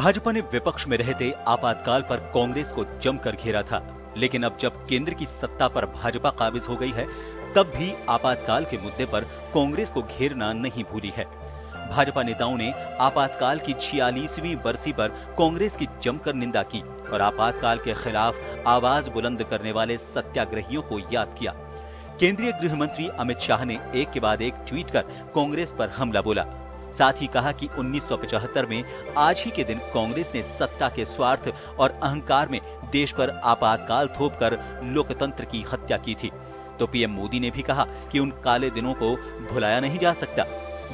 भाजपा ने विपक्ष में रहते आपातकाल पर कांग्रेस को जमकर घेरा था, लेकिन अब जब केंद्र की सत्ता पर भाजपा काबिज हो गई है, तब भी आपातकाल के मुद्दे पर कांग्रेस को घेरना नहीं भूली है। भाजपा नेताओं ने आपातकाल की 46वीं बरसी पर कांग्रेस की जमकर निंदा की और आपातकाल के खिलाफ आवाज बुलंद करने वाले सत्याग्रहियों को याद किया। केंद्रीय गृह मंत्री अमित शाह ने एक के बाद एक ट्वीट कर कांग्रेस पर हमला बोला। साथ ही कहा कि 1975 में आज ही के दिन कांग्रेस ने सत्ता के स्वार्थ और अहंकार में देश पर आपातकाल थोपकर लोकतंत्र की हत्या की थी। तो पीएम मोदी ने भी कहा कि उन काले दिनों को भुलाया नहीं जा सकता।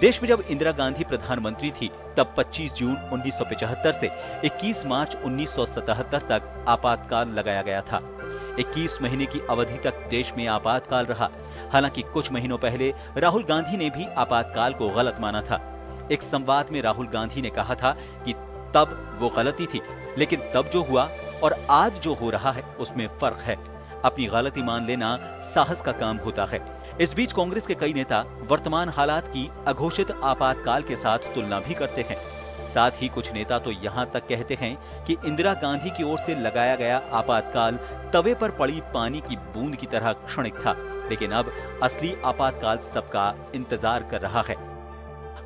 देश में जब इंदिरा गांधी प्रधानमंत्री थी, तब 25 जून 1975 से 21 मार्च 1977 तक आपातकाल लगाया गया था। 21 महीने की अवधि तक देश में आपातकाल रहा। हालांकि कुछ महीनों पहले राहुल गांधी ने भी आपातकाल को गलत माना था। एक संवाद में राहुल गांधी ने कहा था कि तब वो गलती थी, लेकिन तब जो हुआ और आज जो हो रहा है उसमें फर्क है। अपनी गलती मान लेना साहस का काम होता है। इस बीच कांग्रेस के कई नेता वर्तमान हालात की अघोषित आपातकाल के साथ तुलना भी करते हैं। साथ ही कुछ नेता तो यहाँ तक कहते हैं कि इंदिरा गांधी की ओर से लगाया गया आपातकाल तवे पर पड़ी पानी की बूंद की तरह क्षणिक था, लेकिन अब असली आपातकाल सबका इंतजार कर रहा है।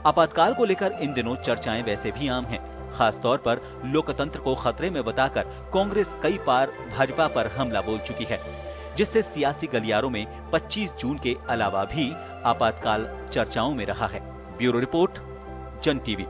आपातकाल को लेकर इन दिनों चर्चाएं वैसे भी आम हैं। खासतौर पर लोकतंत्र को खतरे में बताकर कांग्रेस कई बार भाजपा पर हमला बोल चुकी है, जिससे सियासी गलियारों में 25 जून के अलावा भी आपातकाल चर्चाओं में रहा है। ब्यूरो रिपोर्ट, जन टीवी।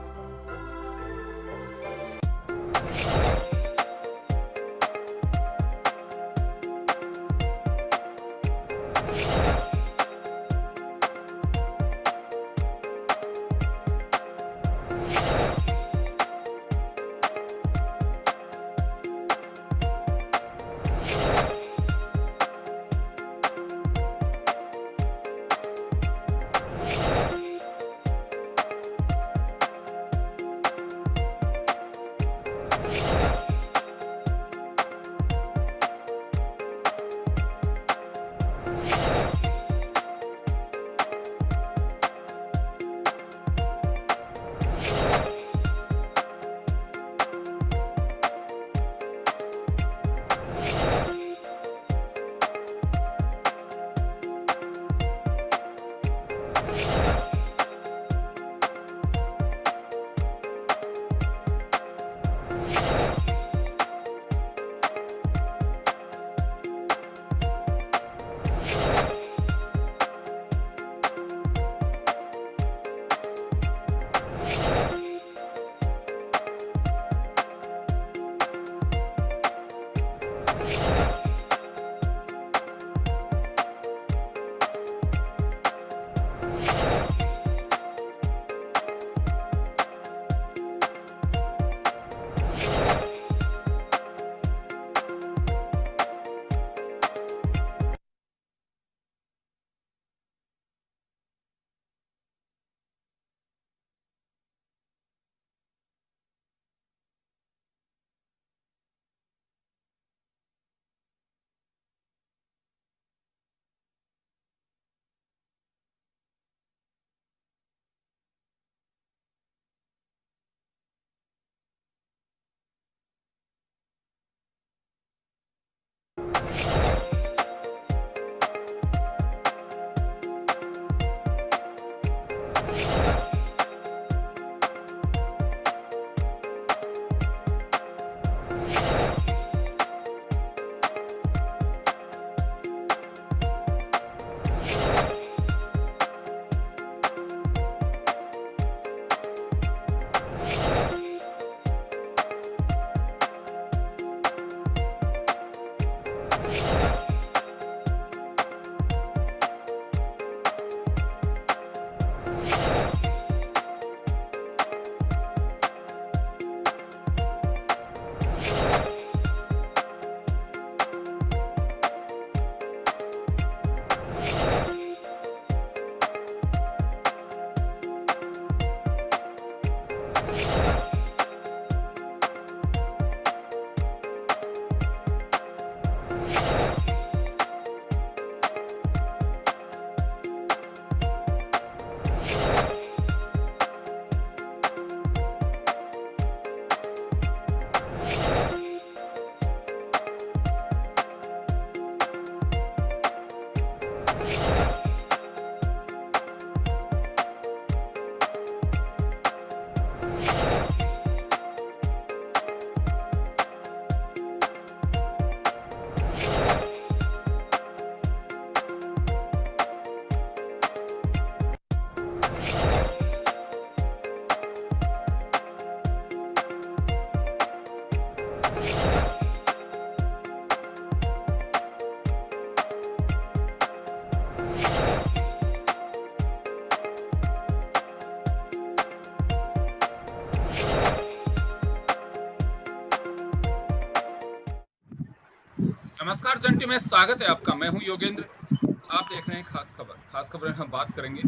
नमस्कार जंटी में स्वागत है आपका। मैं हूं योगेंद्र। आप देख रहे हैं खास खबर। खास खबर में हम बात करेंगे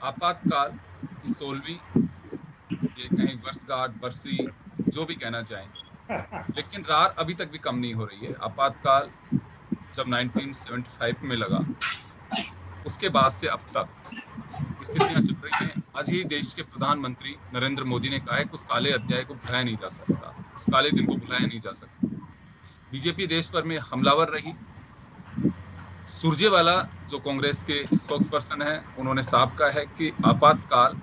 आपातकाल की 16वीं, ये कहीं वर्षगांठ, बरसी, जो भी कहना चाहें, लेकिन रार अभी तक भी कम नहीं हो रही है। आपातकाल जब 1975 में लगा, उसके बाद से अब तक स्थितियां चल रही हैं। आज ही देश के प्रधानमंत्री नरेंद्र मोदी ने कहा है कि उस काले अध्याय को भुलाया नहीं जा सकता, उस काले दिन को भुलाया नहीं जा सकता। बीजेपी देश भर में हमलावर रही। सुरजेवाला जो कांग्रेस के स्पोक्स पर्सन है, उन्होंने साफ कहा है कि आपातकाल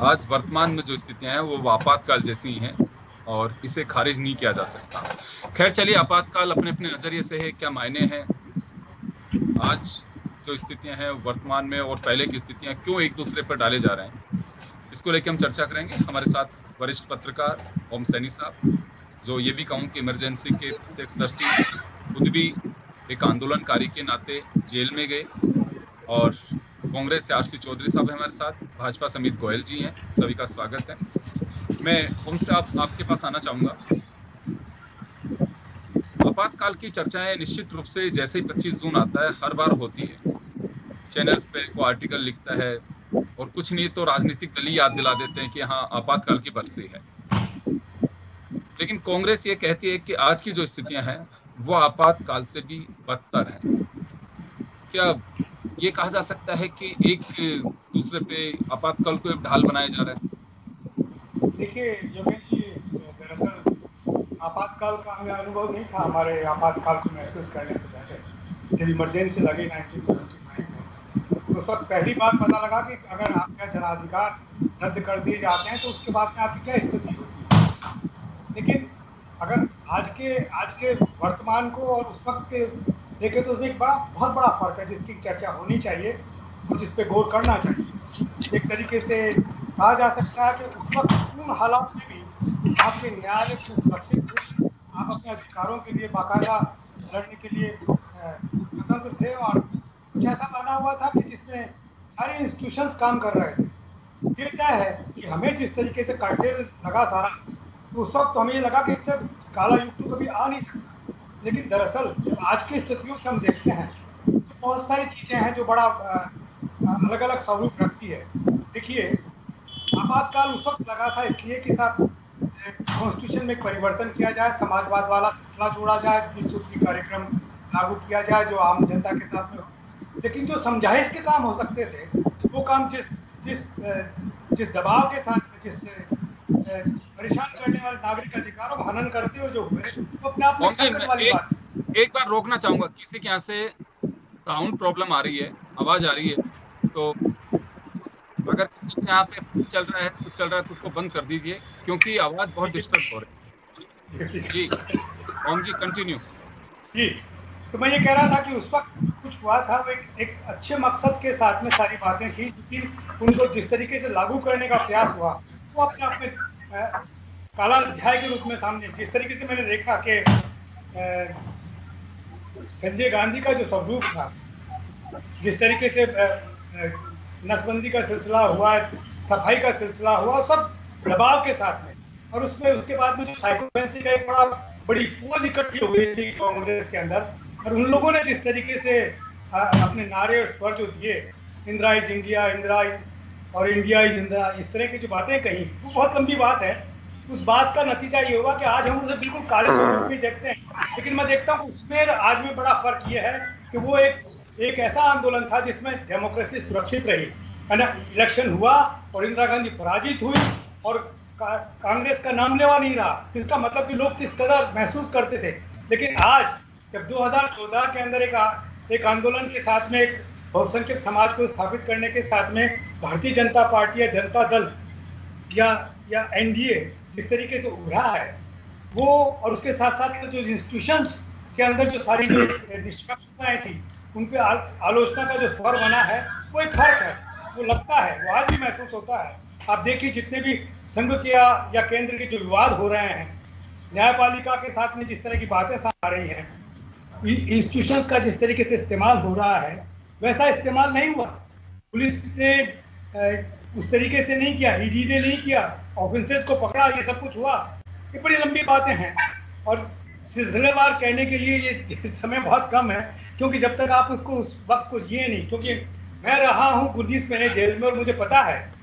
आज वर्तमान में जो स्थितियां हैं वो आपातकाल जैसी ही हैं और इसे खारिज नहीं किया जा सकता। खैर चलिए, आपातकाल अपने अपने नजरिए से है, क्या मायने हैं, आज जो स्थितियां हैं वर्तमान में और पहले की स्थितियां क्यों एक दूसरे पर डाले जा रहे हैं, इसको लेकर हम चर्चा करेंगे। हमारे साथ वरिष्ठ पत्रकार ओम सैनी साहब, जो ये भी कहूँ कि इमरजेंसी के प्रत्यक्षदर्शी, खुद भी एक आंदोलनकारी के नाते जेल में गए, और कांग्रेस से आरसी चौधरी साहब हैं हमारे साथ, भाजपा से अमित गोयल जी हैं। सभी का स्वागत है। मैं उनसे आपके पास आना चाहूंगा। आपातकाल की चर्चाएं निश्चित रूप से जैसे ही 25 जून आता है हर बार होती है। चैनल्स पे कोई आर्टिकल लिखता है और कुछ नहीं तो राजनीतिक दल ही याद दिला देते हैं कि हाँ आपातकाल की बरसी है। लेकिन कांग्रेस ये कहती है कि आज की जो स्थितियां हैं वो आपातकाल से भी बदतर हैं। क्या ये कहा जा सकता है कि एक दूसरे पे आपातकाल को एक ढाल बनाया जा रहा है? देखिए योगेश जी, दरअसल आपातकाल का हमें अनुभव नहीं था। हमारे आपातकाल को महसूस करने से पहले जब इमरजेंसी लगी 1979 में, तो उस वक्त पहली बार पता लगा कि अगर आपका जनाधिकार रद्द कर दिए जाते हैं तो उसके बाद में आपकी क्या स्थिति होती है। लेकिन अगर आज के वर्तमान को और उस वक्त देखें तो उसमें एक बहुत बड़ा फर्क है जिसकी चर्चा होनी चाहिए और जिस पे गौर करना चाहिए। एक तरीके से कहा जा सकता है कि उस वक्त उन हालात में भी आपके न्यायालय को सुरक्षित थे, आप अपने अधिकारों के लिए बाकायदा लड़ने के लिए स्वतंत्र थे, और कुछ ऐसा बना हुआ था कि जिसमें सारे इंस्टीट्यूशंस काम कर रहे थे। ये तय है कि हमें जिस तरीके से कार्टेल लगा सारा, तो उस वक्त तो हमें ये लगा कि इससे काला युग तो कभी आ नहीं सकता। लेकिन दरअसल जब आज की स्थितियों से हम देखते हैं तो बहुत सारी चीज़ें हैं जो बड़ा अलग अलग स्वरूप रखती है। देखिए, आपातकाल उस वक्त लगा था इसलिए कि साथ कॉन्स्टिट्यूशन में एक परिवर्तन किया जाए, समाजवाद वाला सिलसिला जोड़ा जाए, 20 सूत्री कार्यक्रम लागू किया जाए जो आम जनता के साथ में हो। लेकिन जो समझाइश के काम हो सकते थे वो काम जिस दबाव के साथ में, जिस परेशान करने वाले नागरिक अधिकारों का हनन करते हुए जो हुए, वो अपने आप में संकट वाली बात है। एक बार रोकना चाहूंगा, किसी के यहाँ से साउंड प्रॉब्लम आ रही है, आवाज आ रही है, तो अगर किसी के यहाँ पे कुछ चल रहा है तो उसको बंद कर दीजिए, क्योंकि आवाज बहुत डिस्टर्ब हो रही है। जी ओम जी कंटिन्यू। जी, तो मैं ये कह रहा था कि उस वक्त कुछ हुआ था, वो एक अच्छे मकसद के साथ में सारी बातें थी, लेकिन उनको जिस तरीके से लागू करने का प्रयास हुआ वो अपने आप में काला अध्याय के रूप में सामने, जिस तरीके से मैंने देखा कि संजय गांधी का जो स्वरूप था, जिस तरीके से नसबंदी का सिलसिला हुआ, सफाई का सिलसिला हुआ, सब दबाव के साथ में, और उसके बाद में जो साइकोपेंसी का एक बड़ी फौज इकट्ठी हुई थी कांग्रेस के अंदर, और उन लोगों ने जिस तरीके से अपने नारे और स्वर जो दिए, इंदिरा इज इंडिया, इंदिरा और इंडिया इज इंदिरा, इस तरह की जो बातें कही, वो बहुत लंबी बात है। उस बात का नतीजा ये हुआ कि आज हम उसे बिल्कुल काले स्वरूप में देखते हैं। लेकिन मैं देखता हूँ उसमें आज में बड़ा फर्क ये है कि वो एक ऐसा आंदोलन था जिसमें डेमोक्रेसी सुरक्षित रही, है ना। इलेक्शन हुआ और इंदिरा गांधी पराजित हुई और कांग्रेस का नाम लेवा नहीं रहा। इसका मतलब कि लोग किस कदर महसूस करते थे। लेकिन आज जब 2014 के अंदर एक आंदोलन के साथ में, एक बहुसंख्यक समाज को स्थापित करने के साथ में भारतीय जनता पार्टी या जनता दल या एनडीए जिस तरीके से उभरा है वो, और उसके साथ साथ जो इंस्टीट्यूशंस के अंदर जो सारी जो निष्पक्षताएं थी उन पे आलोचना का जो स्वर बना है, वो एक फर्क है, वो लगता है, वो आज भी महसूस होता है। आप देखिए जितने भी संघ के या केंद्र के जो विवाद हो रहे हैं, न्यायपालिका के साथ में जिस तरह की बातें सामने आ रही हैं, इंस्टीट्यूशंस का जिस तरीके से इस्तेमाल हो रहा है, वैसा इस्तेमाल नहीं हुआ। पुलिस ने उस तरीके से नहीं किया, ईडी ने नहीं किया, ऑफेंसेस को पकड़ा, ये सब कुछ हुआ। ये बड़ी लंबी बातें हैं। और सिलसिलेवार कहने के लिए ये समय बहुत कम है, क्योंकि जब तक आप उसको उस वक्त को जिए नहीं, क्योंकि मैं रहा हूँ 19 महीने जेल में और मुझे पता है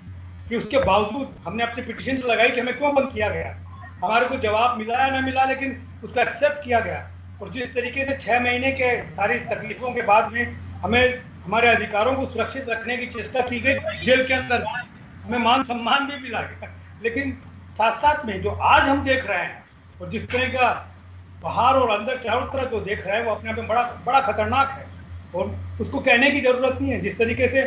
कि उसके बावजूद हमने अपनी पिटीशन लगाई कि हमें क्यों बंद किया गया। हमारे को जवाब मिला या ना मिला, लेकिन उसको एक्सेप्ट किया गया। और जिस तरीके से 6 महीने के सारी तकलीफों के बाद में हमें हमारे अधिकारों को सुरक्षित रखने की चेष्टा की गई जेल के अंदर, हमें मान सम्मान भी मिला गया। लेकिन साथ साथ में जो आज हम देख रहे हैं और जिस तरह का बाहर और अंदर चारों तरफ जो देख रहे हैं, वो अपने आप में बड़ा खतरनाक है और उसको कहने की जरूरत नहीं है। जिस तरीके से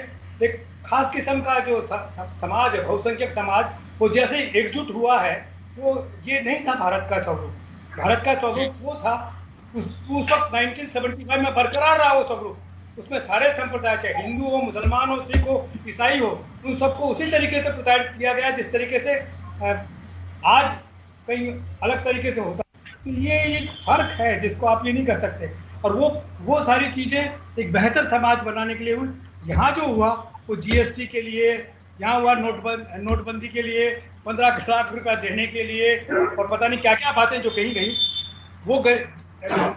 एक खास किस्म का जो समाज है, बहुसंख्यक समाज, वो जैसे ही एकजुट हुआ है, वो ये नहीं था भारत का स्वरूप। भारत का स्वरूप वो था उस वक्त 1975 में बरकरार रहा वो स्वरूप। उसमें सारे संप्रदाय, चाहे हिंदू हो, मुसलमान हो, सिख हो, ईसाई हो, उन सबको उसी तरीके से प्रताड़ित किया गया जिस तरीके से आज कहीं अलग तरीके से होता है। तो ये एक फर्क है जिसको आप ये नहीं कर सकते। और वो सारी चीजें एक बेहतर समाज बनाने के लिए यहाँ जो हुआ वो जीएसटी के लिए, यहाँ हुआ नोटबंदी के लिए, 15 लाख रुपया देने के लिए और पता नहीं क्या क्या बातें जो कही गई, वो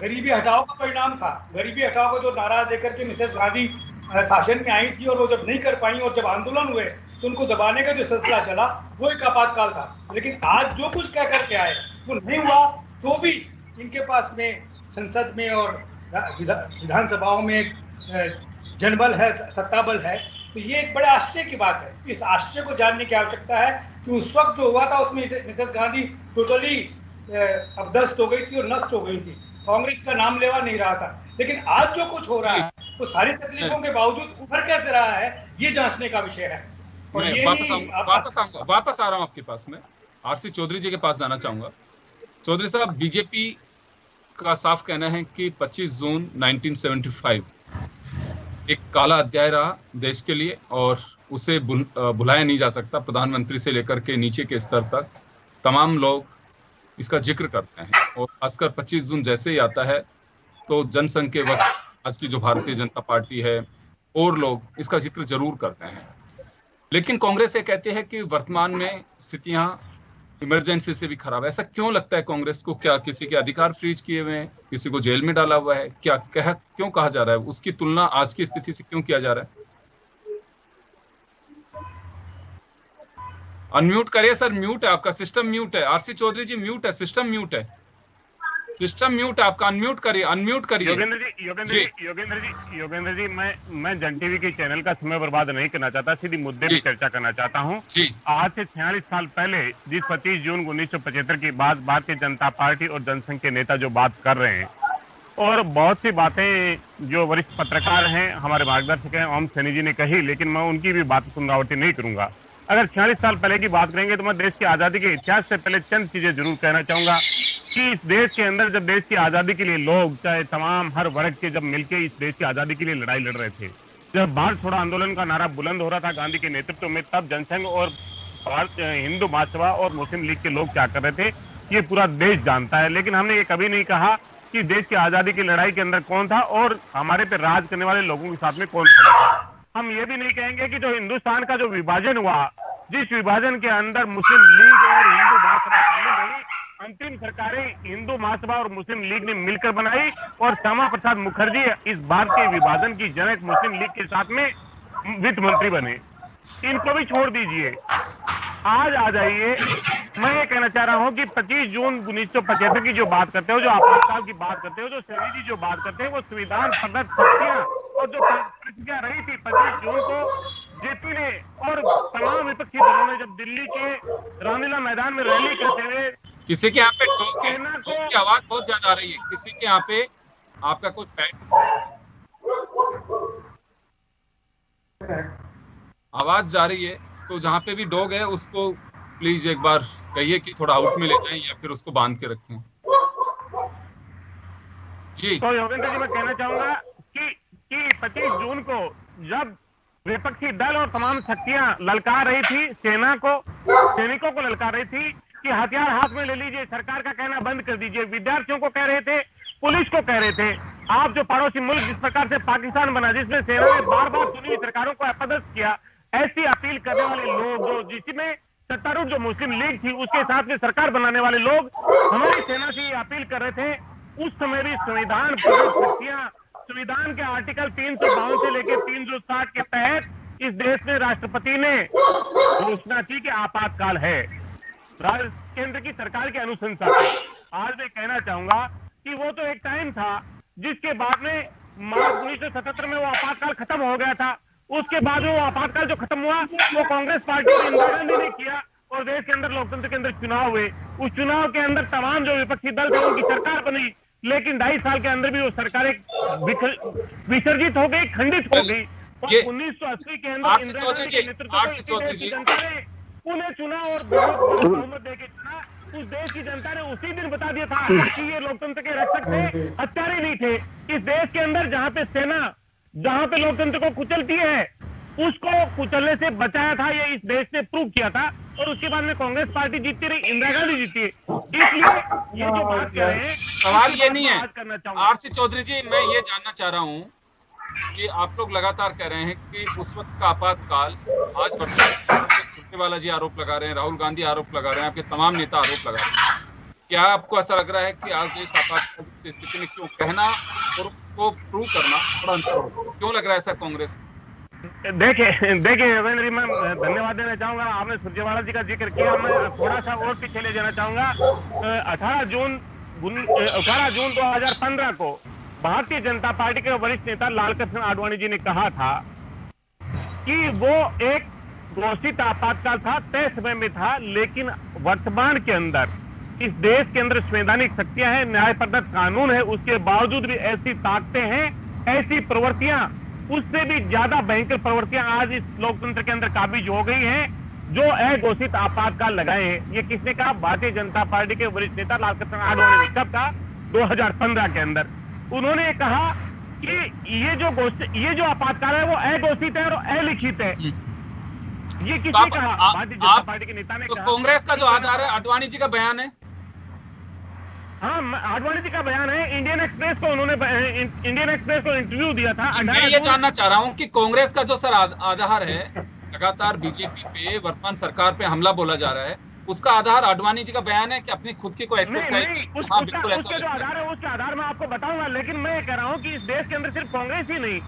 गरीबी हटाओ का परिणाम था। गरीबी हटाओ का जो नारा देकर के मिसेस गांधी शासन में आई थी और वो जब नहीं कर पाई और जब आंदोलन हुए तो उनको दबाने का जो सिलसिला चला, वो एक आपातकाल था। लेकिन आज जो कुछ कह करके आए वो नहीं हुआ, तो भी इनके पास में संसद में और विधानसभाओं में जनबल है, सत्ता बल है। तो ये एक बड़े आश्चर्य की बात है। इस आश्चर्य को जानने की आवश्यकता है कि उस वक्त जो हुआ था उसमें मिसेस गांधी टोटली अपदस्त हो गई थी और नष्ट हो गई थी, कांग्रेस का नाम लेवा नहीं रहा था। लेकिन आज जो कुछ हो रहा है वो सारी तकलीफों के बावजूद उभर कैसे रहा है, ये जांचने का विषय है। और मैं वापस आ रहा हूं आपके पास में, आरसी चौधरी जी के पास जाना चाहूंगा। चौधरी साहब, बीजेपी का साफ कहना है कि 25 जून 1975 एक काला अध्याय रहा देश के लिए और उसे भुलाया नहीं जा सकता। प्रधानमंत्री से लेकर के नीचे के स्तर तक तमाम लोग इसका जिक्र करते हैं और खासकर 25 जून जैसे ही आता है तो जनसंघ के वक्त आज की जो भारतीय जनता पार्टी है और लोग इसका जिक्र जरूर करते हैं। लेकिन कांग्रेस ये कहती है कि वर्तमान में स्थितियां इमरजेंसी से भी खराब है। ऐसा क्यों लगता है कांग्रेस को? क्या किसी के अधिकार फ्रीज किए हुए हैं, किसी को जेल में डाला हुआ है, क्यों कहा जा रहा है? उसकी तुलना आज की स्थिति से क्यों किया जा रहा है? अनम्यूट करिए सर, म्यूट है आपका, सिस्टम म्यूट है। आरसी चौधरी जी म्यूट है, सिस्टम म्यूट है, सिस्टम म्यूट है आपका, अनम्यूट करिए, अनम्यूट करिए। योगेंद्र जी, मैं जन टीवी के चैनल का समय बर्बाद नहीं करना चाहता, सीधी मुद्दे पे चर्चा करना चाहता हूँ। आज से 46 साल पहले जिस 25 जून 1975 की बात भारतीय जनता पार्टी और जनसंघ के नेता जो बात कर रहे हैं, और बहुत सी बातें जो वरिष्ठ पत्रकार हैं, हमारे मार्गदर्शक हैं ओम सैनी जी ने कही, लेकिन मैं उनकी भी बात पुनरावृत्ति नहीं करूंगा। अगर 46 साल पहले की बात करेंगे तो मैं देश की आजादी के इतिहास से पहले चंद चीजें जरूर कहना चाहूंगा कि इस देश के अंदर जब देश की आजादी के लिए लोग, चाहे तमाम हर वर्ग के, जब मिलकर इस देश की आजादी के लिए लड़ाई लड़ रहे थे, जब भारत छोड़ो आंदोलन का नारा बुलंद हो रहा था गांधी के नेतृत्व में, तब जनसंघ और हिंदू महासभा और मुस्लिम लीग के लोग क्या कर रहे थे ये पूरा देश जानता है। लेकिन हमने ये कभी नहीं कहा कि देश की आजादी की लड़ाई के अंदर कौन था और हमारे पे राज करने वाले लोगों के साथ में कौन खड़ा था। हम ये भी नहीं कहेंगे कि जो हिंदुस्तान का जो विभाजन हुआ, जिस विभाजन के अंदर मुस्लिम लीग और हिंदू महासभा शामिल हुई, अंतिम सरकारें हिंदू महासभा और मुस्लिम लीग ने मिलकर बनाई और श्यामा प्रसाद मुखर्जी इस भारतीय विभाजन की जनक मुस्लिम लीग के साथ में वित्त मंत्री बने। इनको भी छोड़ दीजिए, आज आ जाइए। मैं ये कहना चाह रहा हूँ कि 25 जून 1975 की जो बात करते हो, जो आपातकाल की बात करते हो, जो सैनी जी जो बात करते हैं, वो संविधान प्रदत्त शक्तियां और जो परिस्थितियां रही थी 25 जून को जेपी ने और तमाम विपक्षी दलों ने जब दिल्ली के रामलीला मैदान में रैली करते हुए, किसी के यहाँ पे की आवाज बहुत ज्यादा आ रही है, किसी के यहाँ पे आपका कुछ आवाज जा रही है, तो जहाँ पे भी डॉग है उसको प्लीज एक बार कहिए कि थोड़ा आउट में ले जाएं या फिर उसको बांध के रखें जी। तो योगेंद्र जी, मैं कहना चाहूंगा कि 25 जून को जब विपक्षी दल और तमाम शक्तियां ललकार रही थी, सैनिकों को ललकार रही थी कि हथियार हाथ में ले लीजिए, सरकार का कहना बंद कर दीजिए, विद्यार्थियों को कह रहे थे, पुलिस को कह रहे थे, आप जो पड़ोसी मुल्क जिस प्रकार से पाकिस्तान बना, जिसमें सेना ने बार बार चुनी सरकारों को अपदस्थ किया, ऐसी अपील करने वाले लोग, जो जिसमें सत्तारूढ़ जो मुस्लिम लीग थी उसके साथ में सरकार बनाने वाले लोग हमारी सेना से ये अपील कर रहे थे उस समय भी संविधान के आर्टिकल 352 से लेकर 360 के तहत इस देश में राष्ट्रपति ने घोषणा की कि आपातकाल है केंद्र की सरकार की अनुशंसा पे। आज मैं कहना चाहूंगा कि वो तो एक टाइम था जिसके बाद में मार्च 1977 में वो आपातकाल खत्म हो गया था। उसके बाद में वो आपातकाल जो खत्म हुआ वो कांग्रेस पार्टी और इंदिरा गांधी ने किया और देश के अंदर लोकतंत्र के अंदर चुनाव हुए। उस चुनाव के अंदर तमाम जो विपक्षी दल थे उनकी सरकार बनी, लेकिन 2.5 साल के अंदर भी वो सरकार एक विसर्जित हो गई, खंडित हो गई। और 1980 के अंदर इंदिरा गांधी के नेतृत्व में जनता ने उन्हें चुना और बहुमत देकर चुना। उस देश की जनता ने उसी दिन बता दिया था कि ये लोकतंत्र के रक्षक थे, हत्यारे नहीं थे। इस देश के अंदर जहां पे सेना जहां पे लोकतंत्र को कुचलती है उसको कुचलने से बचाया था, ये इस देश ने प्रूव किया था। और उसके बाद में कांग्रेस पार्टी जीतती रही, इंदिरा गांधी जीती है। इसलिए ये जो बात कर रहे हैं सवाल ये नहीं है। आरसी चौधरी जी, मैं ये जानना चाह रहा हूँ कि आप लोग लगातार कह रहे हैं कि उस वक्त का आपातकाल आज वर्तमान सुरजेवाला जी आरोप लगा रहे हैं, राहुल गांधी आरोप लगा रहे हैं, आपके तमाम नेता आरोप लगा रहे हैं। क्या आपको ऐसा लग रहा है कि आज देश आपातकाल की स्थिति में क्यों कहना और उसको प्रूव करना बड़ा अंतर हो? क्यों लग रहा है ऐसा कांग्रेस? देखिए रविंद्र जी, मैं धन्यवाद देना चाहूंगा। आपने सुरजेवाला जी का जिक्र किया, मैं थोड़ा सा और पीछे ले जाना चाहूंगा। 18 जून 2015 को भारतीय जनता पार्टी के वरिष्ठ नेता लालकृष्ण आडवाणी जी ने कहा था कि वो एक घोषित आपातकाल था, तय समय में था, लेकिन वर्तमान के अंदर इस देश के अंदर संवैधानिक शक्तियां हैं, न्याय प्रदत्त कानून है, उसके बावजूद भी ऐसी ताकतें हैं, ऐसी प्रवृत्तियां, उससे भी ज्यादा भयंकर प्रवृत्तियां आज इस लोकतंत्र के अंदर काबिज हो गई हैं जो अघोषित आपातकाल लगाए हैं। ये किसने कहा? भारतीय जनता पार्टी के वरिष्ठ नेता लालकृष्ण आडवाणी ने। कब कहा? 2015 के अंदर उन्होंने कहा कि ये जो आपातकाल है वो अघोषित है और अलिखित है। ये किसने कहा? भारतीय जनता पार्टी के नेता ने कहा। कांग्रेस का जो आधार है आडवाणी जी का बयान है। हाँ, आडवाणी जी का बयान है। इंडियन एक्सप्रेस को इंटरव्यू दिया था। मैं ये जानना चाह रहा हूँ कि कांग्रेस का जो सर आधार है, लगातार बीजेपी पे, वर्तमान सरकार पे हमला बोला जा रहा है, उसका आधार आडवाणी जी का बयान है कि अपनी खुद की कोई एक्सरसाइज? हाँ, बिल्कुल ऐसा जो आधार है उसके आधार में आपको बताऊंगा। लेकिन मैं कह रहा हूँ कि इस देश के अंदर सिर्फ कांग्रेस ही नहीं,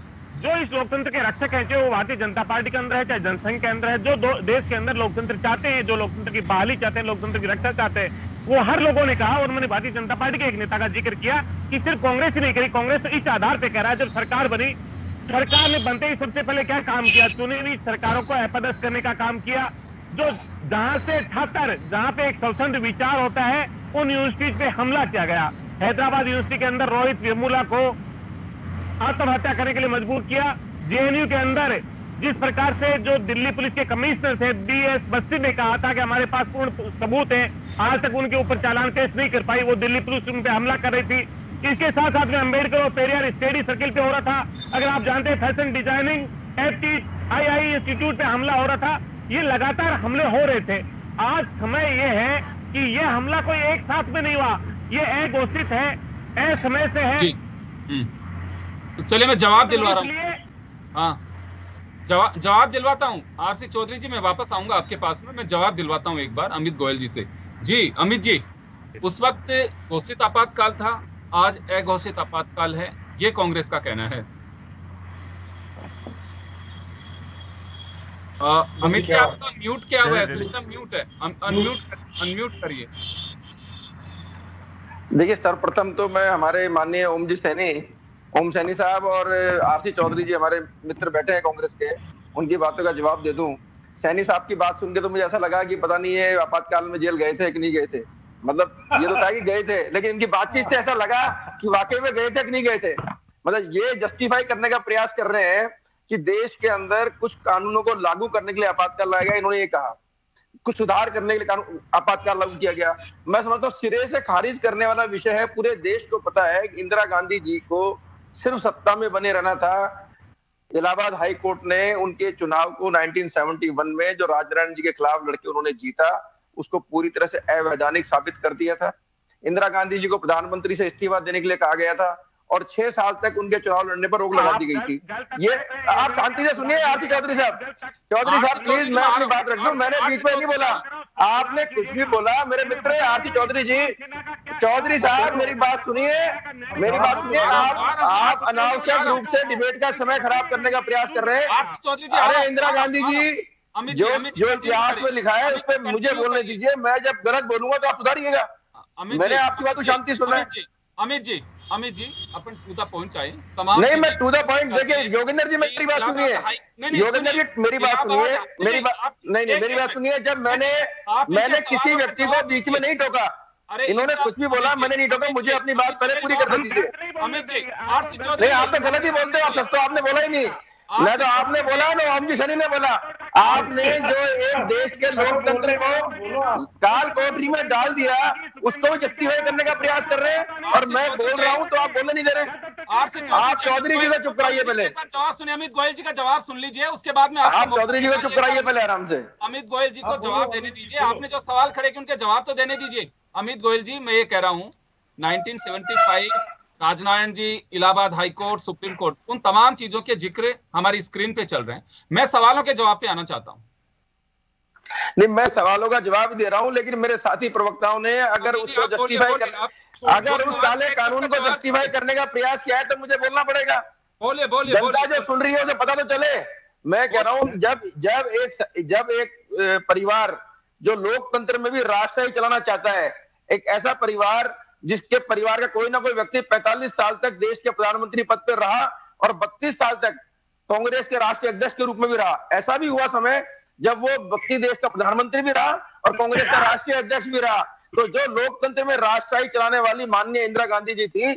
जो इस लोकतंत्र के रक्षक है, चाहे वो भारतीय जनता पार्टी के अंदर है, चाहे जनसंघ के अंदर है, जो देश के अंदर लोकतंत्र चाहते हैं, जो लोकतंत्र की बहाली चाहते हैं, लोकतंत्र की रक्षा चाहते हैं, वो हर लोगों ने कहा। और मैंने भारतीय जनता पार्टी के एक नेता का जिक्र किया कि सिर्फ कांग्रेस ही नहीं करी। कांग्रेस तो इस आधार पे कह रहा है, जब सरकार बनी, सरकार ने बनते ही सबसे पहले क्या काम किया? चुनी हुई सरकारों को अपदस्थ करने का काम किया। जो जहां से 78 जहां पे एक स्वतंत्र विचार होता है, उन यूनिवर्सिटीज पे हमला किया गया। हैदराबाद यूनिवर्सिटी के अंदर रोहित वेमुला को आत्महत्या करने के लिए मजबूर किया। जेएनयू के अंदर जिस प्रकार से जो दिल्ली पुलिस के कमिश्नर थे DS बस्सी ने कहा था कि हमारे पास पूर्ण सबूत है, आज तक उनके ऊपर चालान पेश नहीं कर पाई, वो दिल्ली पुलिस उन पे हमला कर रही थी। इसके साथ साथ में अम्बेडकर और पेरियार स्टडी सर्किल पे हो रहा था। अगर आप जानते हैं, फैशन डिजाइनिंग FTII इंस्टीट्यूट पे हमला हो रहा था। ये लगातार हमले हो रहे थे। आज समय ये है कि ये हमला कोई एक साथ में नहीं हुआ, ये अघोषित है, असमय से है। तो चलिए मैं जवाब दिलवा रहा हूँ। हाँ, जवाब दिलवाता हूँ। आरसी चौधरी जी, मैं वापस आऊंगा आपके पास में, मैं जवाब दिलवाता हूँ एक बार अमित गोयल जी से। जी अमित जी, उस वक्त घोषित आपातकाल था, आज अघोषित आपातकाल है, ये कांग्रेस का कहना है। अमित जी, आपका म्यूट क्या हुआ है? सिस्टम म्यूट है, अनम्यूट करिए। देखिए, सर्वप्रथम तो मैं हमारे माननीय ओम सैनी साहब और आरसी चौधरी जी, हमारे मित्र बैठे हैं कांग्रेस के, उनकी बातों का जवाब दे दूं। सैनी साहब की बात सुन के तो मुझे ऐसा लगा कि पता नहीं ये आपातकाल में जेल गए थे कि नहीं गए थे। मतलब ये तो था कि गए थे, लेकिन इनकी बातचीत से ऐसा लगा कि वाकई में गए थे कि नहीं गए थे। मतलब ये जस्टिफाई करने का प्रयास कर रहे हैं कि देश के अंदर कुछ कानूनों को लागू करने के लिए आपातकाल लाया गया। इन्होंने ये कहा कुछ सुधार करने के लिए आपातकाल लागू किया गया। मैं समझता हूँ सिरे से खारिज करने वाला विषय है। पूरे देश को पता है कि इंदिरा गांधी जी को सिर्फ सत्ता में बने रहना था। इलाहाबाद हाई कोर्ट ने उनके चुनाव को 1971 में जो राजाराम जी के खिलाफ लड़के उन्होंने जीता, उसको पूरी तरह से अवैधानिक साबित कर दिया था। इंदिरा गांधी जी को प्रधानमंत्री से इस्तीफा देने के लिए कहा गया था और 6 साल तक उनके चुनाव लड़ने पर रोक लगा दी गई थी। ये आप शांति से सुनिए आरती चौधरी साहब। चौधरी साहब प्लीज मैं अपनी बात रख लूं, मैंने बीच में नहीं बोला, आपने कुछ भी बोला। मेरे मित्र आरती चौधरी जी, चौधरी साहब मेरी बात सुनिए, मेरी बात सुनिए। आप अनावश्यक रूप से डिबेट का समय खराब करने का प्रयास कर रहे हैं। अरे इंदिरा गांधी जी जो इतिहास में लिखा है उस पर मुझे बोलने दीजिए, मैं जब गलत बोलूंगा तो आप सुधारिएगा। मैंने आपकी बात को शांति सुना है। अमित जी अपन टू द पॉइंट आए तमाम। नहीं मैं टू द पॉइंट, देखिए योगेंद्र जी मेरी बात सुनिए, योगेंद्र जी मेरी बात सुनिए, मेरी बात नहीं मेरी बात सुनिए। जब मैंने किसी व्यक्ति को बीच में नहीं टोका, इन्होंने कुछ भी बोला मैंने नहीं टोका, मुझे अपनी बात पहले पूरी करने दीजिए। अमित जी नहीं आप तो गलत ही बोलते हो, आप सच तो आपने बोला ही नहीं, ना तो आपने बोला ना ओम जी सैनी ने बोला। आपने जो एक देश के लोकतंत्र को काल कोठरी में डाल दिया उसको भी जस्टिफाई करने का प्रयास कर रहे हैं, और मैं बोल रहा हूं तो आप बोलने नहीं दे रहे। आप चौधरी जी को चुप कराइए पहले। जवाब सुनिए, अमित गोयल जी का जवाब सुन लीजिए, उसके बाद में आप चौधरी जी को चुप कराइए पहले आराम से। अमित गोयल जी को जवाब देने दीजिए, आपने जो सवाल खड़े किए उनके जवाब तो देने दीजिए। अमित गोयल जी मैं ये कह रहा हूँ 1975 Rajnarayan ji, Allahabad high court, supreme court, उन तमाम चीजों के जिक्र हमारी स्क्रीन पे चल रहे हैं। मैं सवालों के जवाब पे आना चाहता हूं। नहीं मैं सवालों का जवाब दे रहा हूं, लेकिन मेरे साथी प्रवक्ताओं ने अगर उसको जस्टिफाई अगर उस काले कानून को जस्टिफाई करने का प्रयास किया है तो मुझे बोलना पड़ेगा। बोले जनता जो सुन रही है उसे पता तो चले। मैं कह रहा हूं जब एक परिवार जो लोकतंत्र में भी राष्ट्र चलाना चाहता है, एक ऐसा परिवार जिसके परिवार का कोई ना कोई व्यक्ति 45 साल तक देश के प्रधानमंत्री पद पर रहा और 32 साल तक कांग्रेस के राष्ट्रीय अध्यक्ष के रूप में भी रहा, ऐसा भी हुआ समय जब वो व्यक्ति देश का प्रधानमंत्री भी रहा और कांग्रेस का राष्ट्रीय अध्यक्ष भी रहा। तो जो लोकतंत्र में राजशाही चलाने वाली माननीय इंदिरा गांधी जी थी,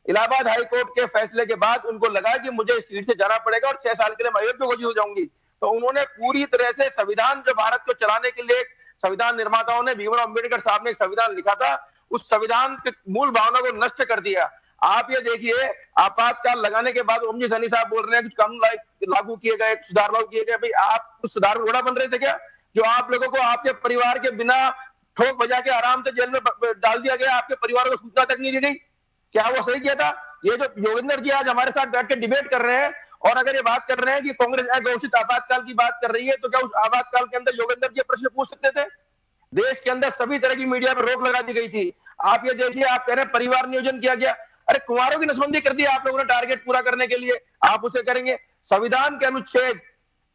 इलाहाबाद हाई कोर्ट के फैसले के बाद उनको लगा कि मुझे इस सीट से जाना पड़ेगा और 6 साल के लिए मैं अयोग्य घोषित हो जाऊंगी, तो उन्होंने पूरी तरह से संविधान जो भारत को चलाने के लिए संविधान निर्माताओं ने, भीमराव अम्बेडकर साहब ने एक संविधान लिखा था, उस संविधान के मूल भावना को नष्ट कर दिया। आप ये देखिए आपातकाल लगाने के बाद ओम जी सैनी साहब बोल रहे हैं कुछ कानून लागू किए गए, सुधार लागू किए गए। भाई आप कुछ सुधार घोड़ा बन रहे थे क्या? जो आप लोगों को आपके परिवार के बिना ठोक बजा के आराम से जेल में डाल दिया गया, आपके परिवार को सूचना तक नहीं दी गई, क्या वो सही किया था? ये जो योगेंद्र जी आज हमारे साथ बैठ के डिबेट कर रहे हैं और अगर ये बात कर रहे हैं कि कांग्रेस अघोषित आपातकाल की बात कर रही है, तो क्या उस आपातकाल के अंदर योगेंद्र जी प्रश्न पूछ सकते थे? देश के अंदर सभी तरह की मीडिया पर रोक लगा दी गई थी। आप ये देखिए, आप कह रहे हैं परिवार नियोजन किया गया, अरे कुंवारों की नसबंदी कर दी आप लोगों ने टारगेट पूरा करने के लिए, आप उसे करेंगे। संविधान के अनुच्छेद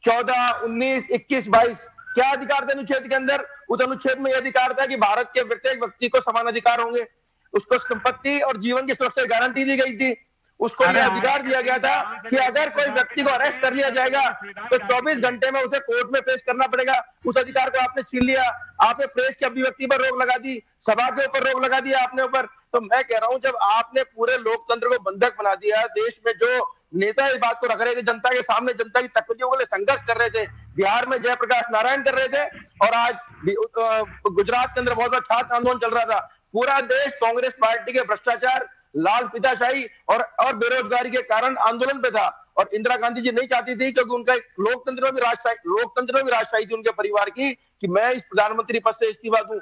14, 19, 21, 22 क्या अधिकार थे अनुच्छेद के अंदर? उस अनुच्छेद में यह अधिकार था कि भारत के प्रत्येक व्यक्ति को समान अधिकार होंगे, उसको संपत्ति और जीवन की सुरक्षा की गारंटी दी गई थी, उसको यह अधिकार दिया गया था कि अगर कोई व्यक्ति को अरेस्ट कर लिया जाएगा तो 24 घंटे में उसे कोर्ट में पेश करना पड़ेगा। उस अधिकार को आपने छीन लिया, आपने प्रेस की अभिव्यक्ति पर रोक लगा दी, सभा के ऊपर रोक लगा दिया आपने ऊपर। तो मैं कह रहा हूं जब आपने पूरे लोकतंत्र को बंधक बना दिया, देश में जो नेता इस बात को रख रहे थे, जनता के सामने जनता की तकलीफों के लिए संघर्ष कर रहे थे, बिहार में जयप्रकाश नारायण कर रहे थे और आज गुजरात के अंदर बहुत बड़ा छात्र आंदोलन चल रहा था, पूरा देश कांग्रेस पार्टी के भ्रष्टाचार, लाल फीताशाही और बेरोजगारी के कारण आंदोलन पे था। और इंदिरा गांधी जी नहीं चाहती थी, क्योंकि उनका लोकतंत्र में भी राजशाही थी उनके परिवार की, कि मैं इस प्रधानमंत्री पद से इस्तीफा दूं।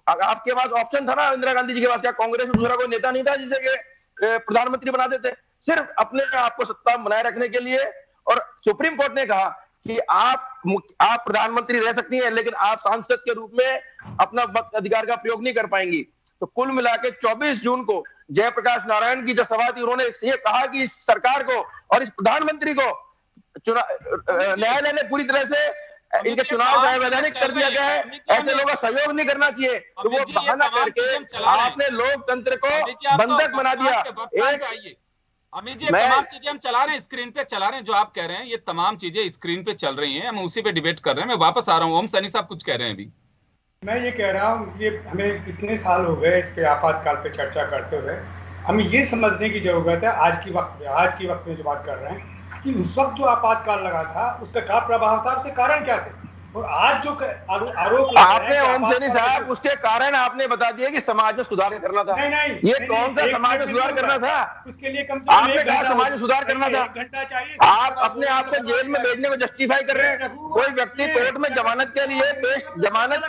आपके पास ऑप्शन था ना इंदिरा गांधी जी के पास, क्या कांग्रेस में दूसरा कोई नेता नहीं था जिसे प्रधानमंत्री बना देते? सिर्फ अपने आप को सत्ता बनाए रखने के लिए। और सुप्रीम कोर्ट ने कहा कि आप प्रधानमंत्री रह सकती हैं, लेकिन आप सांसद के रूप में अपना वक्त अधिकार का प्रयोग नहीं कर पाएंगी। तो कुल मिला के 24 जून को जयप्रकाश नारायण की जो सभा थी, उन्होंने ये कहा कि इस सरकार को और इस प्रधानमंत्री को न्यायालय ने पूरी तरह से इनके चुनाव अवैधानिक कर दिया गया है, ऐसे लोगों का सहयोग नहीं करना चाहिए। तो वो बहाना करके आपने लोकतंत्र को बंधक बना दिया। अमित जी तमाम चीजें हम चला रहे हैं, स्क्रीन पे चला रहे हैं, जो आप कह रहे हैं ये तमाम चीजें स्क्रीन पे चल रही हैं, हम उसी पे डिबेट कर रहे हैं। मैं वापस आ रहा हूँ, ओम सैनी साहब कुछ कह रहे हैं अभी। मैं ये कह रहा हूँ कि हमें इतने साल हो गए इस पे आपातकाल पे चर्चा करते हुए, हमें ये समझने की जरूरत है आज की वक्त में जो बात कर रहे हैं कि उस वक्त जो आपातकाल लगा था उसका क्या प्रभाव था, उसके कारण क्या थे, और आज जो आरोप आपने ओम सैनी साहब उसके कारण आपने बता दिया कि समाज में सुधार करना था। नहीं, ये कौन सा समाज में सुधार करना था? उसके लिए कम से कम आपने कहा समाज में सुधार करना था, घंटा चाहिए। आप अपने आप को जेल में भेजने को जस्टिफाई कर रहे हैं। कोई व्यक्ति कोर्ट में जमानत के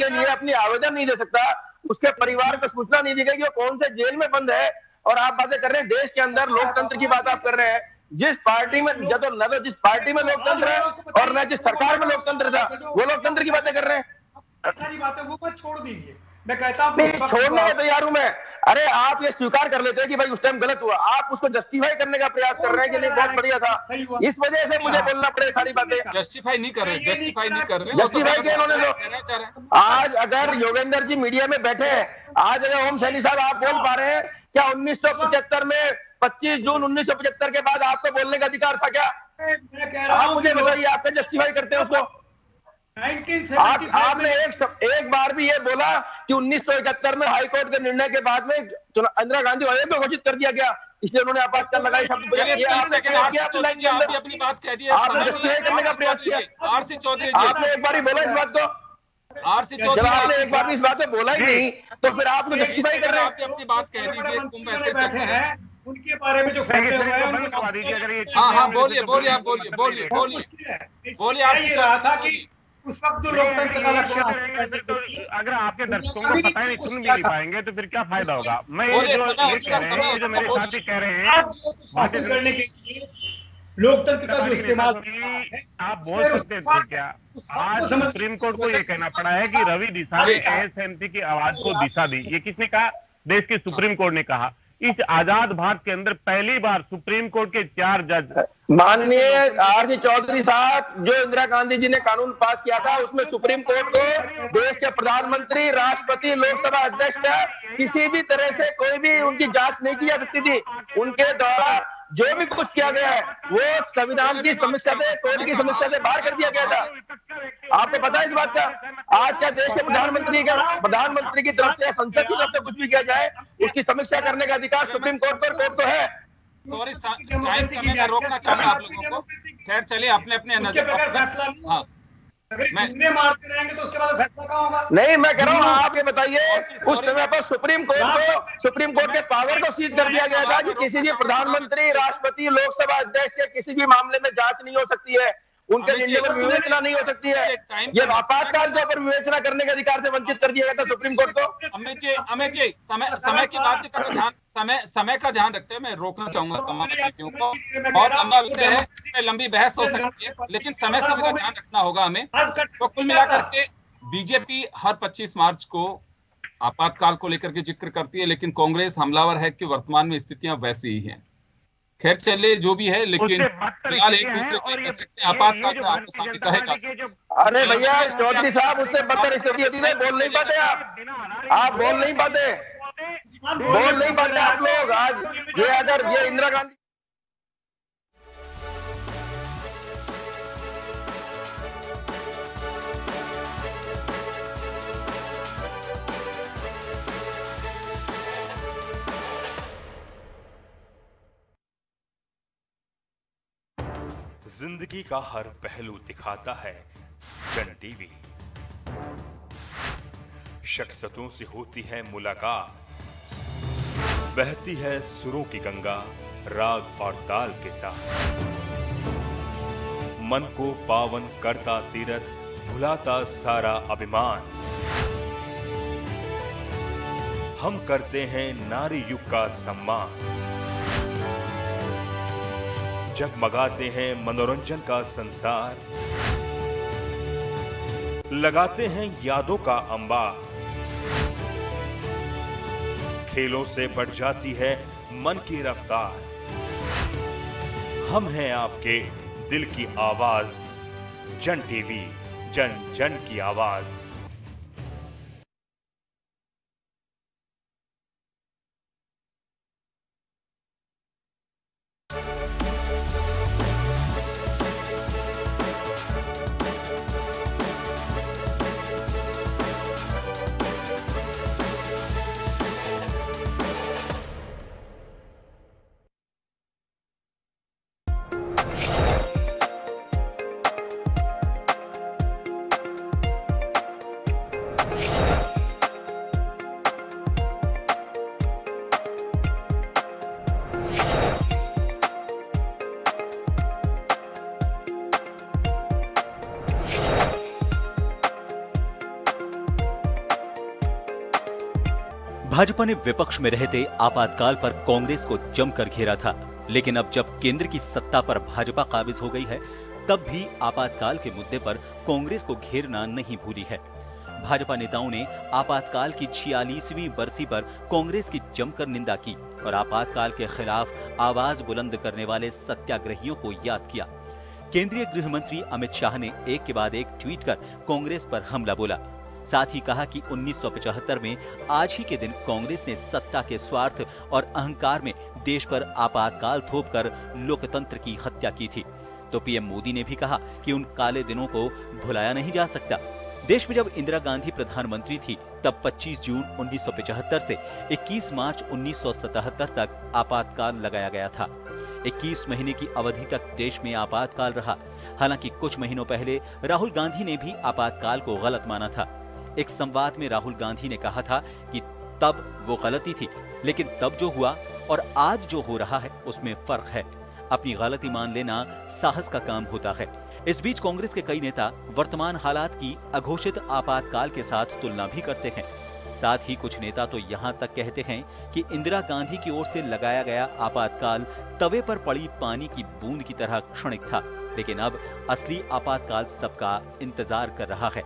लिए अपनी आवेदन नहीं दे सकता, उसके परिवार को सूचना नहीं दी गई कि वो कौन से जेल में बंद है, और आप बातें कर रहे हैं देश के अंदर लोकतंत्र की बात आप कर रहे हैं। जिस पार्टी में न तो जिस पार्टी में लोकतंत्र है और न जिस सरकार में लोकतंत्र था, वो लोकतंत्र की बातें कर रहे हैं। सारी बातें वो मत छोड़ दीजिए, मैं कहता हूँ नहीं, छोड़ने को तैयार हूं मैं। अरे आप ये स्वीकार कर लेते हैं कि भाई उस टाइम गलत हुआ, आप उसको जस्टिफाई करने का प्रयास कर रहे हैं कि नहीं बहुत बढ़िया था, इस वजह से मुझे बोलना पड़े सारी बातें। जस्टिफाई नहीं कर रहे, जस्टिफाई नहीं कर रहे, जस्टिफाई किया इन्होंने। आज अगर योगेंद्र जी मीडिया में बैठे हैं, आज अगर ओम सैनी साहब आप बोल पा रहे हैं, क्या 1975 में 25 जून 1975 के बाद आपको बोलने का अधिकार था क्या? आप मुझे बताइए, आप जस्टिफाई करते हैं उसको? आपने एक बार भी ये बोला कि 1971 में हाईकोर्ट के निर्णय के बाद में इंदिरा गांधी अयोग्य घोषित कर दिया गया, इसलिए उन्होंने आपातकाल लगाई शब्द अपनी बात कह दी, आपने जस्टिफाई करने का प्रयास किया। आरसी चौधरी आपने एक बार ही बोला इस बात को, आरसी चौधरी जब आपने एक बार भी इस बात को बोला ही नहीं तो फिर आप जस्टिफाई कर रहे हैं। अपनी बात कह दीजिए, कुंभ ऐसे बैठे हैं उनके बारे में जो फैसले हुए हैं। हाँ बोलिए बोलिए आप बोलिए बोलिए बोलिए बोलिए। आप ये रहा था कि उस वक्त जो लोकतंत्र का लक्ष्य तो अगर आपके दर्शकों को पता ही नहीं, सुन भी नहीं पाएंगे तो फिर क्या फायदा होगा। मैं ये जो मेरे साथी कह रहे हैं हासिल करने के लिए लोकतंत्र का जो इस्तेमाल आप बोल सकते थे क्या? आज सुप्रीम कोर्ट को ये कहना पड़ा है कि रवि दिशा ने एएसएमसी की आवाज को दिशा दी। ये किसने कहा? देश की सुप्रीम कोर्ट ने कहा। इस आजाद भारत के अंदर पहली बार सुप्रीम कोर्ट के 4 जज, माननीय आरसी चौधरी साहब, जो इंदिरा गांधी जी ने कानून पास किया था उसमें सुप्रीम कोर्ट को देश के प्रधानमंत्री, राष्ट्रपति, लोकसभा अध्यक्ष का किसी भी तरह से कोई भी उनकी जांच नहीं की जा सकती थी। उनके द्वारा जो भी कुछ किया गया है वो संविधान की समीक्षा से, कोर्ट की समीक्षा से बाहर कर दिया गया था। आपको पता है इस बात का? आज क्या देश के प्रधानमंत्री की तरफ से, संसद की तरफ से कुछ भी किया जाए उसकी समीक्षा करने का अधिकार सुप्रीम कोर्ट पर, कोर्ट को है। सॉरी, टाइम समय में रोकना चाहूंगा आप लोगों को। खैर चलिए, अपने अपने नजर। हाँ, मैं मारते रहेंगे तो उसके बाद फैसला कहाँ होगा? नहीं, मैं कह रहा हूँ आप ये बताइए, उस समय पर सुप्रीम कोर्ट के पावर को सीज कर दिया गया था कि किसी भी प्रधानमंत्री, राष्ट्रपति, लोकसभा अध्यक्ष के किसी भी मामले में जांच नहीं हो सकती है, उनके निर्णय पर विवेचना नहीं हो सकती है। ये आपातकाल के ऊपर विवेचना करने के अधिकार से वंचित कर दिया गया था सुप्रीम कोर्ट को। अमित जी, समय की बात का ध्यान, समय का ध्यान रखते हुए मैं रोकना चाहूंगा तमाम अतिथियों को। बहुत लंबा विषय है, इसमें लंबी बहस हो सकती है, लेकिन समय का ध्यान रखना होगा हमें। तो कुल मिलाकर के बीजेपी हर 25 मार्च को आपातकाल को लेकर के जिक्र करती है, लेकिन कांग्रेस हमलावर है कि वर्तमान में स्थितियां वैसी ही हैं। खैर चले जो भी है, लेकिन फिलहाल एक दूसरे को कह सकते हैं आपातकाल का आपके सामने कहे जा सकते। अरे भैया चौधरी साहब, उससे बदतर स्थिति होती है, बोल नहीं पाते आप बोल नहीं पाते आप लोग। आज ये अगर ये इंदिरा गांधी जिंदगी का हर पहलू दिखाता है जन टीवी। शख्सियतों से होती है मुलाकात, बहती है सुरों की गंगा राग और ताल के साथ। मन को पावन करता तीरथ, भुलाता सारा अभिमान। हम करते हैं नारी युग का सम्मान। जगमगाते हैं मनोरंजन का संसार, लगाते हैं यादों का अंबार। खेलों से बढ़ जाती है मन की रफ्तार। हम हैं आपके दिल की आवाज, जन टीवी, जन जन की आवाज। भाजपा ने विपक्ष में रहते आपातकाल पर कांग्रेस को जमकर घेरा था, लेकिन अब जब केंद्र की सत्ता पर भाजपा काबिज हो गई है, तब भी आपातकाल के मुद्दे पर कांग्रेस को घेरना नहीं भूली है। भाजपा नेताओं ने आपातकाल की 46वीं बरसी पर कांग्रेस की जमकर निंदा की और आपातकाल के खिलाफ आवाज बुलंद करने वाले सत्याग्रहियों को याद किया। केंद्रीय गृह मंत्री अमित शाह ने एक के बाद एक ट्वीट कर कांग्रेस पर हमला बोला। साथ ही कहा कि 1975 में आज ही के दिन कांग्रेस ने सत्ता के स्वार्थ और अहंकार में देश पर आपातकाल थोपकर लोकतंत्र की हत्या की थी। तो पीएम मोदी ने भी कहा कि उन काले दिनों को भुलाया नहीं जा सकता। देश में जब इंदिरा गांधी प्रधानमंत्री थी, तब 25 जून 1975 से 21 मार्च 1977 तक आपातकाल लगाया गया था। 21 महीने की अवधि तक देश में आपातकाल रहा। हालांकि कुछ महीनों पहले राहुल गांधी ने भी आपातकाल को गलत माना था। एक संवाद में राहुल गांधी ने कहा था कि तब वो गलती थी, लेकिन तब जो हुआ और आज जो हो रहा है उसमें फर्क है। अपनी गलती मान लेना साहस का काम होता है। इस बीच कांग्रेस के कई नेता वर्तमान हालात की अघोषित आपातकाल के साथ तुलना भी करते हैं। साथ ही कुछ नेता तो यहाँ तक कहते हैं कि इंदिरा गांधी की ओर से लगाया गया आपातकाल तवे पर पड़ी पानी की बूंद की तरह क्षणिक था, लेकिन अब असली आपातकाल सबका इंतजार कर रहा है।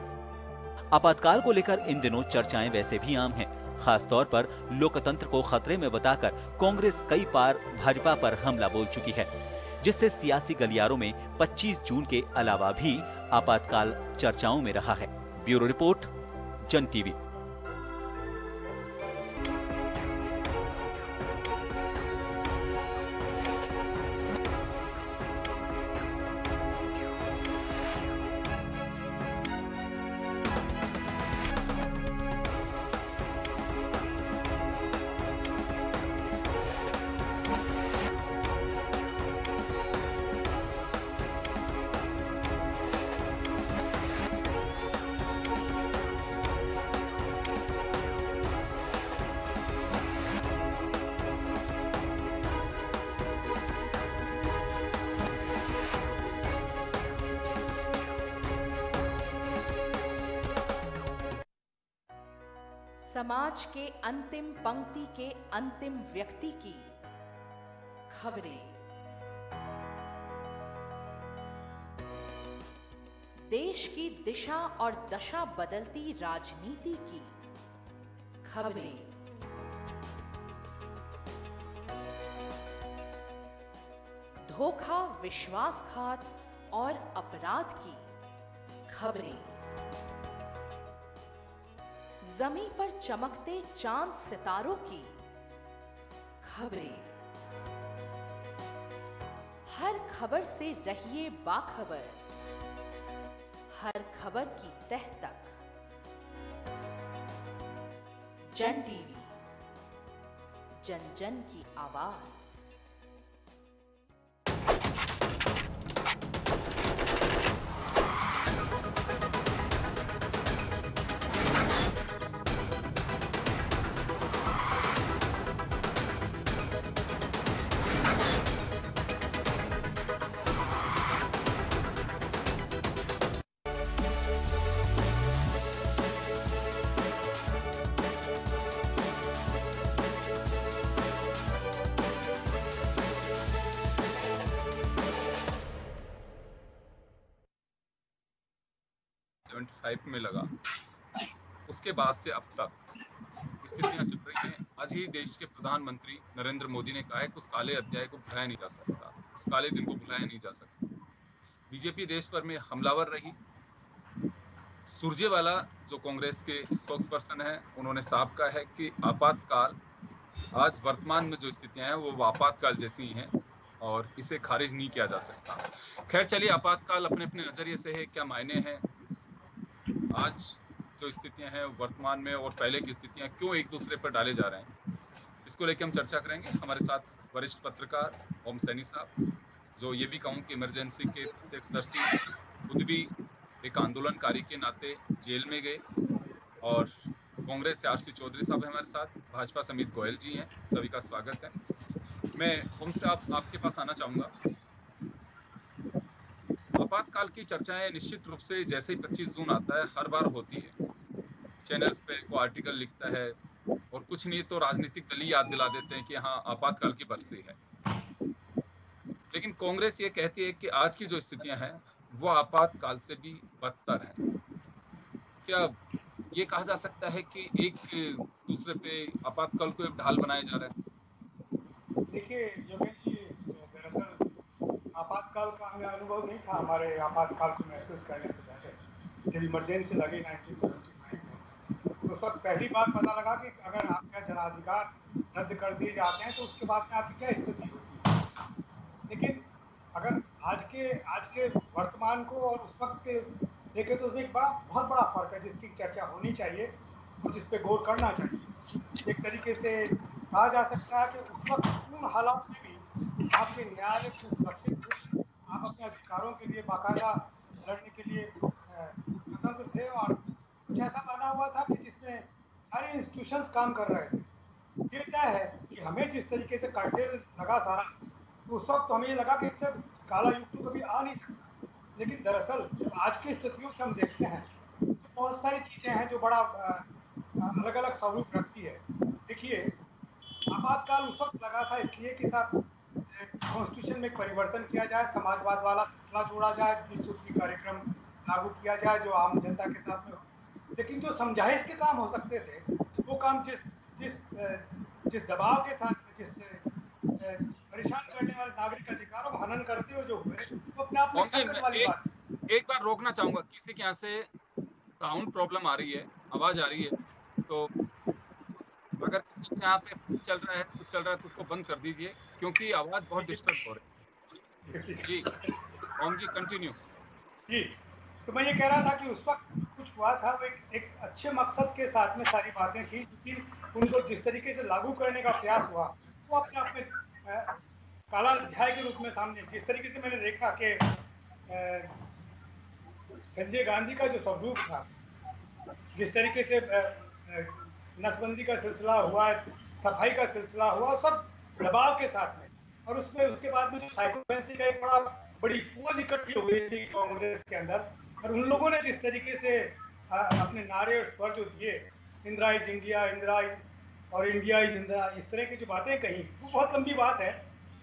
आपातकाल को लेकर इन दिनों चर्चाएं वैसे भी आम हैं। खासतौर पर लोकतंत्र को खतरे में बताकर कांग्रेस कई बार भाजपा पर हमला बोल चुकी है, जिससे सियासी गलियारों में 25 जून के अलावा भी आपातकाल चर्चाओं में रहा है। ब्यूरो रिपोर्ट, जन टीवी। समाज के अंतिम पंक्ति के अंतिम व्यक्ति की खबरें, देश की दिशा और दशा बदलती राजनीति की खबरें, धोखा, विश्वासघात और अपराध की खबरें, जमीन पर चमकते चांद सितारों की खबरें। हर खबर से रहिए बाखबर, हर खबर की तह तक। जन टीवी, जन जन की आवाज। में लगा, उसके बाद से अब तक स्थितियां चल रही हैं। आज ही देश के प्रधानमंत्री नरेंद्र मोदी ने कहा है कि उस काले अध्याय को भुलाया नहीं जा सकता, उस काले दिन को भुलाया नहीं जा सकता। बीजेपी देश भर में हमलावर रही। सुरजेवाला जो कांग्रेस के स्पोक्स पर्सन है, उन्होंने साफ कहा है कि आपातकाल आज वर्तमान में जो स्थितियां हैं वो आपातकाल जैसी ही हैं और इसे खारिज नहीं किया जा सकता। खैर चलिए, आपातकाल अपने अपने नजरिए से है, क्या मायने हैं, आज जो स्थितियां हैं वर्तमान में और पहले की स्थितियां क्यों एक दूसरे पर डाले जा रहे हैं, इसको लेकर हम चर्चा करेंगे। हमारे साथ वरिष्ठ पत्रकार ओम सैनी साहब, जो ये भी कहूँ कि इमरजेंसी के प्रत्यक्षदर्शी, खुद भी एक आंदोलनकारी के नाते जेल में गए, और कांग्रेस से आरसी चौधरी साहब हमारे साथ, भाजपा से अमित गोयल जी हैं। सभी का स्वागत है। मैं ओम साहब आपके पास आना चाहूँगा। आपातकाल की चर्चाएं निश्चित रूप से जैसे ही 25 जून आता है हर बार होती है। चैनल्स पे को आर्टिकल लिखता है और कुछ नहीं तो राजनीतिक दल ही याद दिला देते हैं कि हाँ आपातकाल की बरसी है। लेकिन कांग्रेस ये कहती है कि आज की जो स्थितियां हैं वो आपातकाल से भी बदतर हैं। क्या ये कहा जा सकता है कि एक दूसरे पे आपातकाल को एक ढाल बनाया जा रहा है? देखिए योगेश जी, दरअसल आपातकाल का हमें अनुभव नहीं था हमारे आपातकाल को महसूस करने से पहले। जब इमरजेंसी लगी 1979 में, तो उस वक्त पहली बार पता लगा कि अगर आपका जनाधिकार रद्द कर दिए जाते हैं तो उसके बाद में आपकी क्या स्थिति होती है। लेकिन अगर आज के वर्तमान को और उस वक्त देखें तो उसमें एक बहुत बड़ा फर्क है जिसकी चर्चा होनी चाहिए और जिस पे गौर करना चाहिए। एक तरीके से कहा जा सकता है कि उस वक्त उन हालात में भी आपके न्यायालय को सुरक्षित थे, आप अपने अधिकारों के लिए बाकायदा लड़ने के लिए स्वतंत्र थे और कुछ ऐसा बना हुआ था कि जिसमें सारे इंस्टीट्यूशंस काम कर रहे थे। ये तय है कि हमें जिस तरीके से कार्टेल लगा सारा, तो उस वक्त तो हमें ये लगा कि इससे काला युग तो कभी आ नहीं सकता। लेकिन दरअसल जब आज की स्थितियों से हम देखते हैं तो बहुत सारी चीजें हैं जो बड़ा अलग अलग स्वरूप रखती है। देखिए, आपातकाल उस वक्त लगा था इसलिए कि साथ कॉन्स्टिट्यूशन में परिवर्तन किया जाए, समाजवाद वाला सिलसिला जोड़ा जाए, 20 सूत्री कार्यक्रम लागू किया जाए जो आम जनता के साथ में हो। लेकिन जो समझाइश के काम हो सकते थे वो काम जिस दबाव के साथ में, जिस परेशान करने वाले नागरिक अधिकारों का हनन करते हुए जो हुए, वो अपने आप में संकट वाली बात है। एक बार रोकना चाहूंगा, किसी के यहाँ से साउंड प्रॉब्लम आ रही है, आवाज आ रही है, तो अगर किसी के यहाँ पे फोन चल रहा है तो उसको बंद कर दीजिए क्योंकि आवाज बहुत डिस्टर्ब हो रही है। जी ओम जी कंटिन्यू। जी, तो मैं ये कह रहा था कि उस वक्त कुछ हुआ था, वो एक अच्छे मकसद के साथ में सारी बातें थी, लेकिन उनको जिस तरीके से लागू करने का प्रयास हुआ वो अपने आप में काला अध्याय के रूप में सामने, जिस तरीके से मैंने देखा कि संजय गांधी का जो स्वरूप था, जिस तरीके से नसबंदी का सिलसिला हुआ, सफाई का सिलसिला हुआ, सब दबाव के साथ में, और उसमें उसके बाद में जो साइकोपेंसी का एक बड़ी फौज इकट्ठी हुई थी कांग्रेस के अंदर, और उन लोगों ने जिस तरीके से अपने नारे और स्वर जो दिए, इंदिरा इज इंडिया, इंदिरा और इंडिया इज इंदिरा, इस तरह की जो बातें कही, वो बहुत लंबी बात है।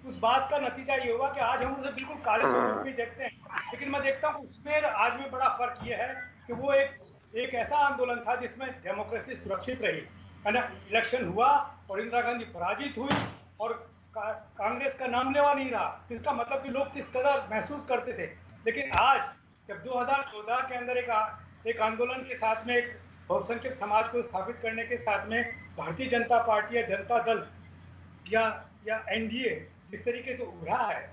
उस बात का नतीजा ये हुआ कि आज हम उसे बिल्कुल काले स्वरूप में देखते हैं, लेकिन मैं देखता हूँ उसमें आज में बड़ा फर्क ये है कि वो एक ऐसा आंदोलन था जिसमें डेमोक्रेसी सुरक्षित रही, है ना। इलेक्शन हुआ और इंदिरा गांधी पराजित हुई और कांग्रेस का नाम लेवा नहीं रहा, इसका मतलब कि लोग किस कदर महसूस करते थे। लेकिन आज जब 2014 के अंदर एक आंदोलन के साथ में, एक बहुसंख्यक समाज को स्थापित करने के साथ में भारतीय जनता पार्टी या जनता दल या एनडीए जिस तरीके से उभरा है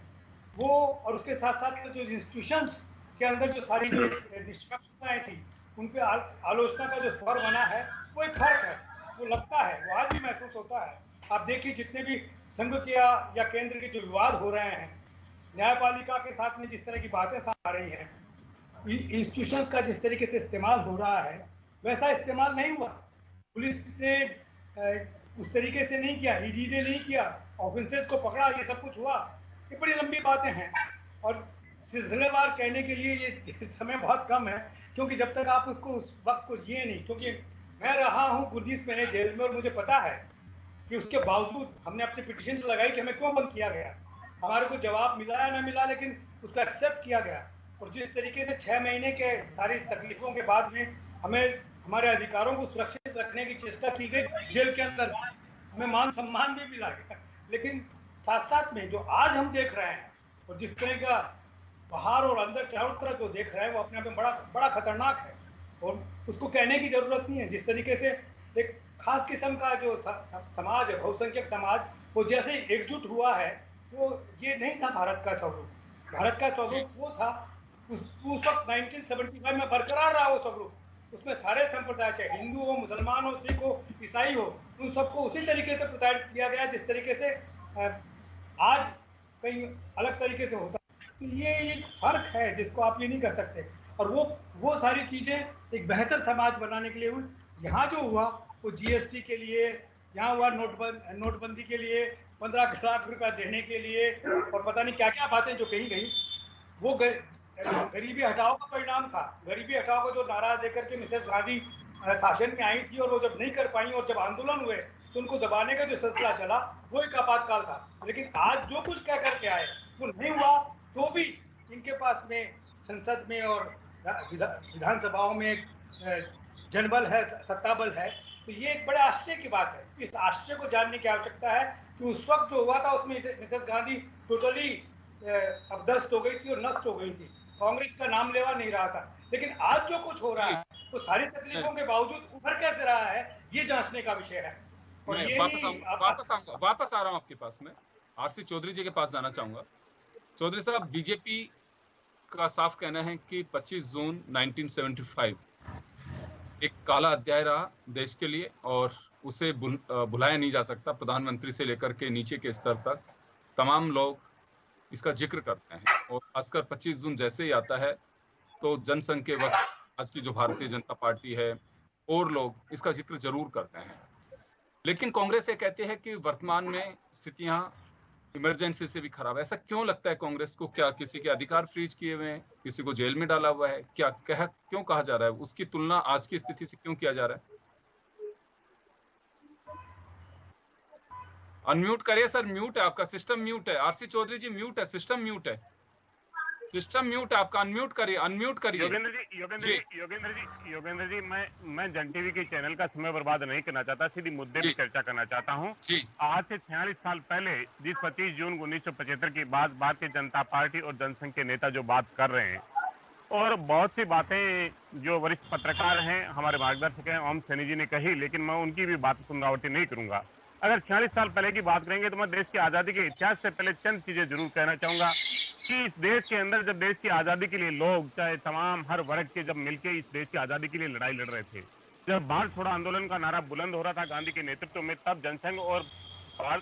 वो, और उसके साथ साथ जो इंस्टीट्यूशंस के अंदर जो सारी जो निष्पक्षताएं थी उन पे आलोचना का जो स्वर बना है, वो एक फर्क है, वो लगता है, वो आज भी महसूस होता है। आप देखिए जितने भी संघ के या केंद्र के जो विवाद हो रहे हैं, न्यायपालिका के साथ में जिस तरह की बातें सामने आ रही हैं, इंस्टीट्यूशंस का जिस तरीके से इस्तेमाल हो रहा है, वैसा इस्तेमाल नहीं हुआ। पुलिस ने उस तरीके से नहीं किया, ईडी ने नहीं किया, ऑफेंसेस को पकड़ा, ये सब कुछ हुआ। ये बड़ी लंबी बातें हैं और सिलसिलेवार कहने के लिए ये समय बहुत कम है, क्योंकि जब तक आप उसको उस वक्त को जिए नहीं, क्योंकि मैं रहा हूँ 19 महीने जेल में और मुझे पता है कि उसके बावजूद हमने अपनी पिटीशन लगाई कि हमें क्यों बंद किया गया। हमारे को जवाब मिला या ना मिला, लेकिन उसका एक्सेप्ट किया गया। और जिस तरीके से 6 महीने के सारी तकलीफों के बाद में हमें हमारे अधिकारों को सुरक्षित रखने की चेष्टा की गई जेल के अंदर, हमें मान सम्मान भी मिला गया। लेकिन साथ साथ में जो आज हम देख रहे हैं और जिस तरह का बाहर और अंदर चारों तरफ जो देख रहे हैं, वो अपने आप में बड़ा खतरनाक है और उसको कहने की जरूरत नहीं है। जिस तरीके से एक खास किस्म का जो समाज है, बहुसंख्यक समाज, वो जैसे एकजुट हुआ है, वो ये नहीं था भारत का स्वरूप। भारत का स्वरूप वो था उस वक्त 1975 में बरकरार रहा वो स्वरूप। उसमें सारे संप्रदाय, चाहे हिंदू हो, मुसलमान हो, सिख हो, ईसाई हो, उन सबको उसी तरीके से प्रताड़ित किया गया जिस तरीके से आज कहीं अलग तरीके से होता है। तो ये एक फर्क है जिसको आप ये नहीं कर सकते। और वो सारी चीजें एक बेहतर समाज बनाने के लिए यहाँ जो हुआ वो जीएसटी के लिए, यहाँ हुआ नोटबंदी के लिए, 15 लाख रुपया देने के लिए और पता नहीं क्या क्या बातें जो कही गई, वो गरीबी हटाओ का परिणाम था। गरीबी हटाओ को जो नारा देकर के मिसेस गांधी शासन में आई थी और वो जब नहीं कर पाई और जब आंदोलन हुए तो उनको दबाने का जो सिलसिला चला वो एक आपातकाल था। लेकिन आज जो कुछ कह करके आए वो नहीं हुआ, तो भी इनके पास में संसद में और विधानसभाओं में जनबल है, सत्ता बल है। तो ये एक बड़े आश्चर्य की बात है। इस आश्चर्य को जानने की आवश्यकता है कि उस वक्त जो हुआ था उसमें मिसेस गांधी टोटली अपदस्त हो गई थी और नष्ट हो गई थी, कांग्रेस का नाम लेवा नहीं रहा था। लेकिन आज जो कुछ हो रहा है वो सारी तकलीफों के बावजूद उभर कैसे रहा है, ये जांचने का विषय है। और मैं वापस आ रहा हूं आपके पास में, आरसी चौधरी जी के पास जाना चाहूंगा। चौधरी साहब, बीजेपी का साफ कहना है कि 25 जून 1975 एक काला अध्याय रहा देश के लिए और उसे भुलाया नहीं जा सकता। प्रधानमंत्री से लेकर के नीचे के स्तर तक तमाम लोग इसका जिक्र करते हैं और खासकर 25 जून जैसे ही आता है तो जनसंघ के वक्त आज की जो भारतीय जनता पार्टी है और लोग इसका जिक्र जरूर करते हैं। लेकिन कांग्रेस ये कहती है कि वर्तमान में स्थितियां इमरजेंसी से भी खराब है। ऐसा क्यों लगता है कांग्रेस को? क्या किसी के अधिकार फ्रीज किए हुए हैं, किसी को जेल में डाला हुआ है, क्यों कहा जा रहा है? उसकी तुलना आज की स्थिति से क्यों किया जा रहा है? अनम्यूट करिए सर, म्यूट है आपका, सिस्टम म्यूट है। आरसी चौधरी जी म्यूट है, सिस्टम म्यूट है, सिस्टम म्यूट है आपका, अनम्यूट करिए, अनम्यूट करिए। योगेंद्र जी मैं जन टीवी के चैनल का समय बर्बाद नहीं करना चाहता, सीधी मुद्दे पे चर्चा करना चाहता हूँ। आज से 46 साल पहले जिस 25 जून 1975 की बात भारतीय जनता पार्टी और जनसंघ के नेता जो बात कर रहे हैं, और बहुत सी बातें जो वरिष्ठ पत्रकार हैं, हमारे मार्गदर्शक हैं ओम सैनी जी ने कही, लेकिन मैं उनकी भी बात पुनरावृत्ति नहीं करूंगा। अगर 46 साल पहले की बात करेंगे तो मैं देश की आजादी के इतिहास से पहले चंद चीजें जरूर कहना चाहूंगा कि इस देश के अंदर जब देश की आजादी के लिए लोग, चाहे तमाम हर वर्ग के, जब मिलकर इस देश की आजादी के लिए लड़ाई लड़ रहे थे, जब भारत छोड़ो आंदोलन का नारा बुलंद हो रहा था गांधी के नेतृत्व में, तब जनसंघ और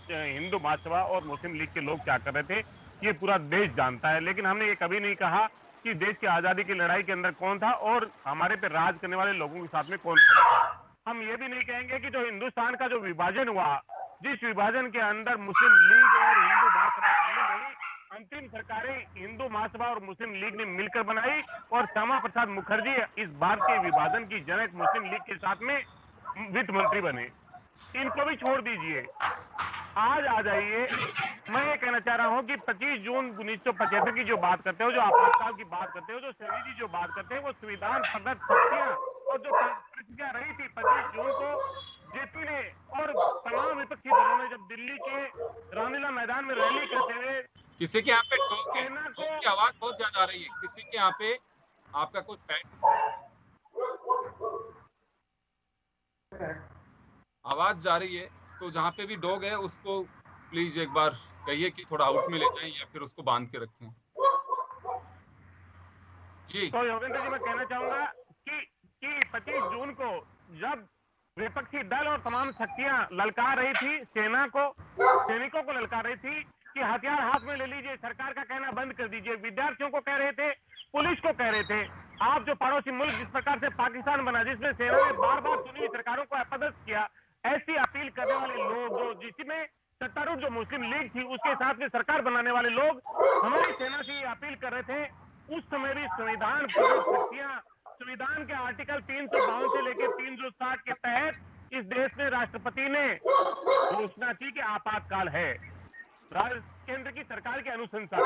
हिंदू महासभा और मुस्लिम लीग के लोग क्या कर रहे थे ये पूरा देश जानता है। लेकिन हमने ये कभी नहीं कहा कि देश की आजादी की लड़ाई के अंदर कौन था और हमारे पे राज करने वाले लोगों के साथ में कौन खड़ा था। हम ये भी नहीं कहेंगे कि जो हिंदुस्तान का जो विभाजन हुआ, जिस विभाजन के अंदर मुस्लिम लीग और हिंदू महासभा शामिल हुई, अंतिम सरकारें हिंदू महासभा और मुस्लिम लीग ने मिलकर बनाई और श्यामा प्रसाद मुखर्जी इस भारतीय विभाजन की जनक मुस्लिम लीग के साथ में वित्त मंत्री बने। इनको भी छोड़ दीजिए, आज आ जाइए। मैं ये कहना चाह रहा हूं कि 25 जून 1975 की जो बात करते हो, जो आपातकाल की बात करते हो, जो सैनी जी जो बात करते हैं, वो संविधान प्रदत्त शक्तियां और जो परिस्थितियां रही थी 25 जून को जेपी ने और तमाम विपक्षी दलों ने जब दिल्ली के रामलीला मैदान में रैली करते हुए, किसी के यहाँ पे टोक की आवाज बहुत ज्यादा आ रही है, किसी के यहाँ पे आपका कुछ आवाज जा रही है, तो जहाँ पे भी डॉग है उसको प्लीज एक बार कहिए कि थोड़ा आउट में ले जाएं या फिर उसको बांध के रखें। जी तो योगेंद्र जी मैं कहना चाहूंगा कि 25 जून को जब विपक्षी दल और तमाम शक्तियां ललकार रही थी सेना को, सैनिकों को ललकार रही थी कि हथियार हाथ में ले लीजिए, सरकार का कहना बंद कर दीजिए, विद्यार्थियों को कह रहे थे, पुलिस को कह रहे थे, आप जो पड़ोसी मुल्क जिस प्रकार से पाकिस्तान बना, जिसमें सेना ने बार बार चुनी सरकारों को अपदस्थ किया, ऐसी अपील करने वाले लोग, जो जिसमें सत्तारूढ़ जो मुस्लिम लीग थी उसके साथ में सरकार बनाने वाले लोग हमारी सेना से ये अपील कर रहे थे, उस समय भी संविधान शक्तियां, संविधान के आर्टिकल 352 से लेकर 360 के तहत इस देश में राष्ट्रपति ने घोषणा की कि आपातकाल है, केंद्र की सरकार की अनुशंसा।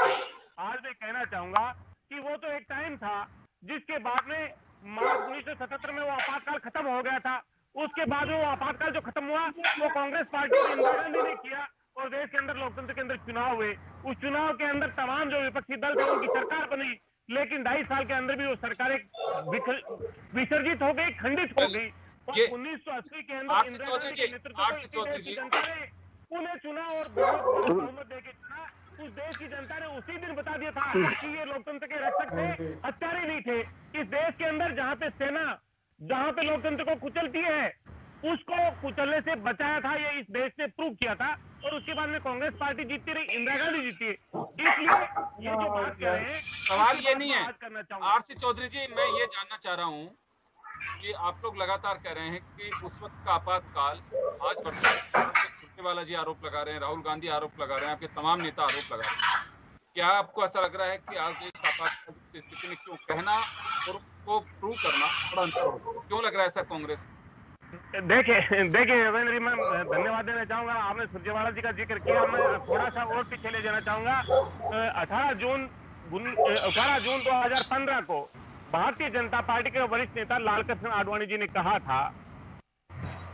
आज मैं कहना चाहूंगा कि वो तो एक टाइम था जिसके बाद में मार्च 1977 में वो आपातकाल खत्म हो गया था। उसके बाद वो आपातकाल जो खत्म हुआ वो कांग्रेस पार्टी और इंदिरा गांधी ने किया और देश के अंदर लोकतंत्र के अंदर चुनाव हुए। उस चुनाव के अंदर तमाम जो विपक्षी दल थे उनकी सरकार बनी, लेकिन 2.5 साल के अंदर भी वो सरकारें विसर्जित हो गई, खंडित हो गई। और 1980 के अंदर इंदिरा गांधी के नेतृत्व में जनता ने उन्हें चुना और बहुमत देके चुना। उस देश की जनता ने उसी दिन बता दिया था कि ये लोकतंत्र के रक्षक थे, हत्यारे नहीं थे। इस देश के अंदर जहां पे सेना, जहां पे लोकतंत्र को कुचलती है, उसको कुचलने से बचाया था, ये इस देश ने प्रूव किया था। और उसके बाद में कांग्रेस पार्टी जीतती रही, इंदिरा गांधी जीती है। इसलिए ये जो बात कर रहे हैं, सवाल ये नहीं है आरसी चौधरी जी, मैं ये जानना चाह रहा हूँ कि आप लोग लगातार कह रहे हैं कि उस वक्त का आपातकाल, आज सुरजेवाला जी आरोप लगा रहे हैं, राहुल गांधी आरोप लगा रहे हैं, आपके तमाम नेता आरोप लगा रहे हैं, क्या आपको ऐसा लग रहा है कि आज देश आपातकाल स्थिति में क्यों कहना और को प्रूव करना बड़ा अंतर होगा। क्यों लग रहा है ऐसा कांग्रेस? देखिए योगेंद्र जी, मैं धन्यवाद देना चाहूंगा, आपने सुरजेवाला जी का जिक्र किया। मैं थोड़ा सा और पीछे ले जाना चाहूंगा। 18 जून 2015 को भारतीय जनता पार्टी के वरिष्ठ नेता लालकृष्ण आडवाणी जी ने कहा था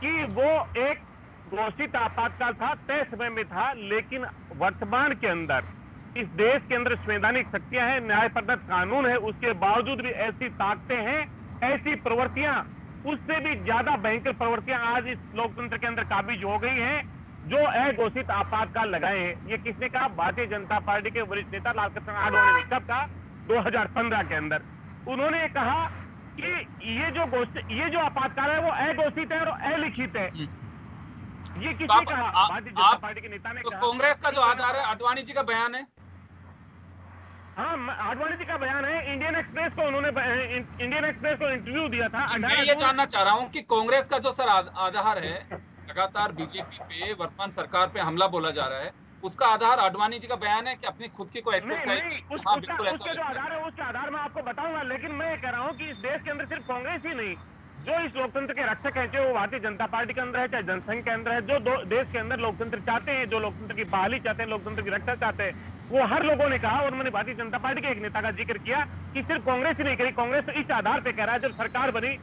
कि वो एक घोषित आपातकाल था, तय समय में था, लेकिन वर्तमान के अंदर इस देश के अंदर संवैधानिक शक्तियां हैं, न्यायप्रदत्त कानून है, उसके बावजूद भी ऐसी ताकतें हैं, ऐसी प्रवृत्तियां, उससे भी ज्यादा भयंकर प्रवृत्तियां आज इस लोकतंत्र के अंदर काबिज हो गई हैं, जो अघोषित आपातकाल लगाए हैं। ये किसने कहा? भारतीय जनता पार्टी के वरिष्ठ नेता लालकृष्ण आडवाणी ने। कब कहा? 2015 के अंदर उन्होंने कहा कि ये जो आपातकाल है वो अघोषित है और अलिखित है। ये किसने कहा? भारतीय जनता पार्टी के नेता ने कहा। कांग्रेस का जो आधार है आडवाणी जी का बयान है। हाँ, आडवाणी जी का बयान है। इंडियन एक्सप्रेस को इंटरव्यू दिया था। मैं ये जानना चाह रहा हूँ कि कांग्रेस का जो सर आधार है, लगातार बीजेपी पे, वर्तमान सरकार पे हमला बोला जा रहा है, उसका आधार आडवाणी जी का बयान है कि अपनी खुद की कोई एक्सरसाइज? हाँ बिल्कुल ऐसा। उसके जो आधार है उसके आधार में आपको बताऊंगा, लेकिन मैं ये कह रहा हूँ कि इस देश के अंदर सिर्फ कांग्रेस ही नहीं, जो इस लोकतंत्र के रक्षक हैं, चाहे वो भारतीय जनता पार्टी के अंदर है, चाहे जनसंघ के अंदर है, जो देश के अंदर लोकतंत्र चाहते हैं, जो लोकतंत्र की बहाली चाहते हैं, लोकतंत्र की रक्षा चाहते हैं, वो हर लोगों ने कहा। और मैंने भारतीय जनता पार्टी के एक नेता का जिक्र किया कि सिर्फ कांग्रेस ही नहीं करी, कांग्रेस तो इस आधार पे कह रहा है, जब सरकार बनी,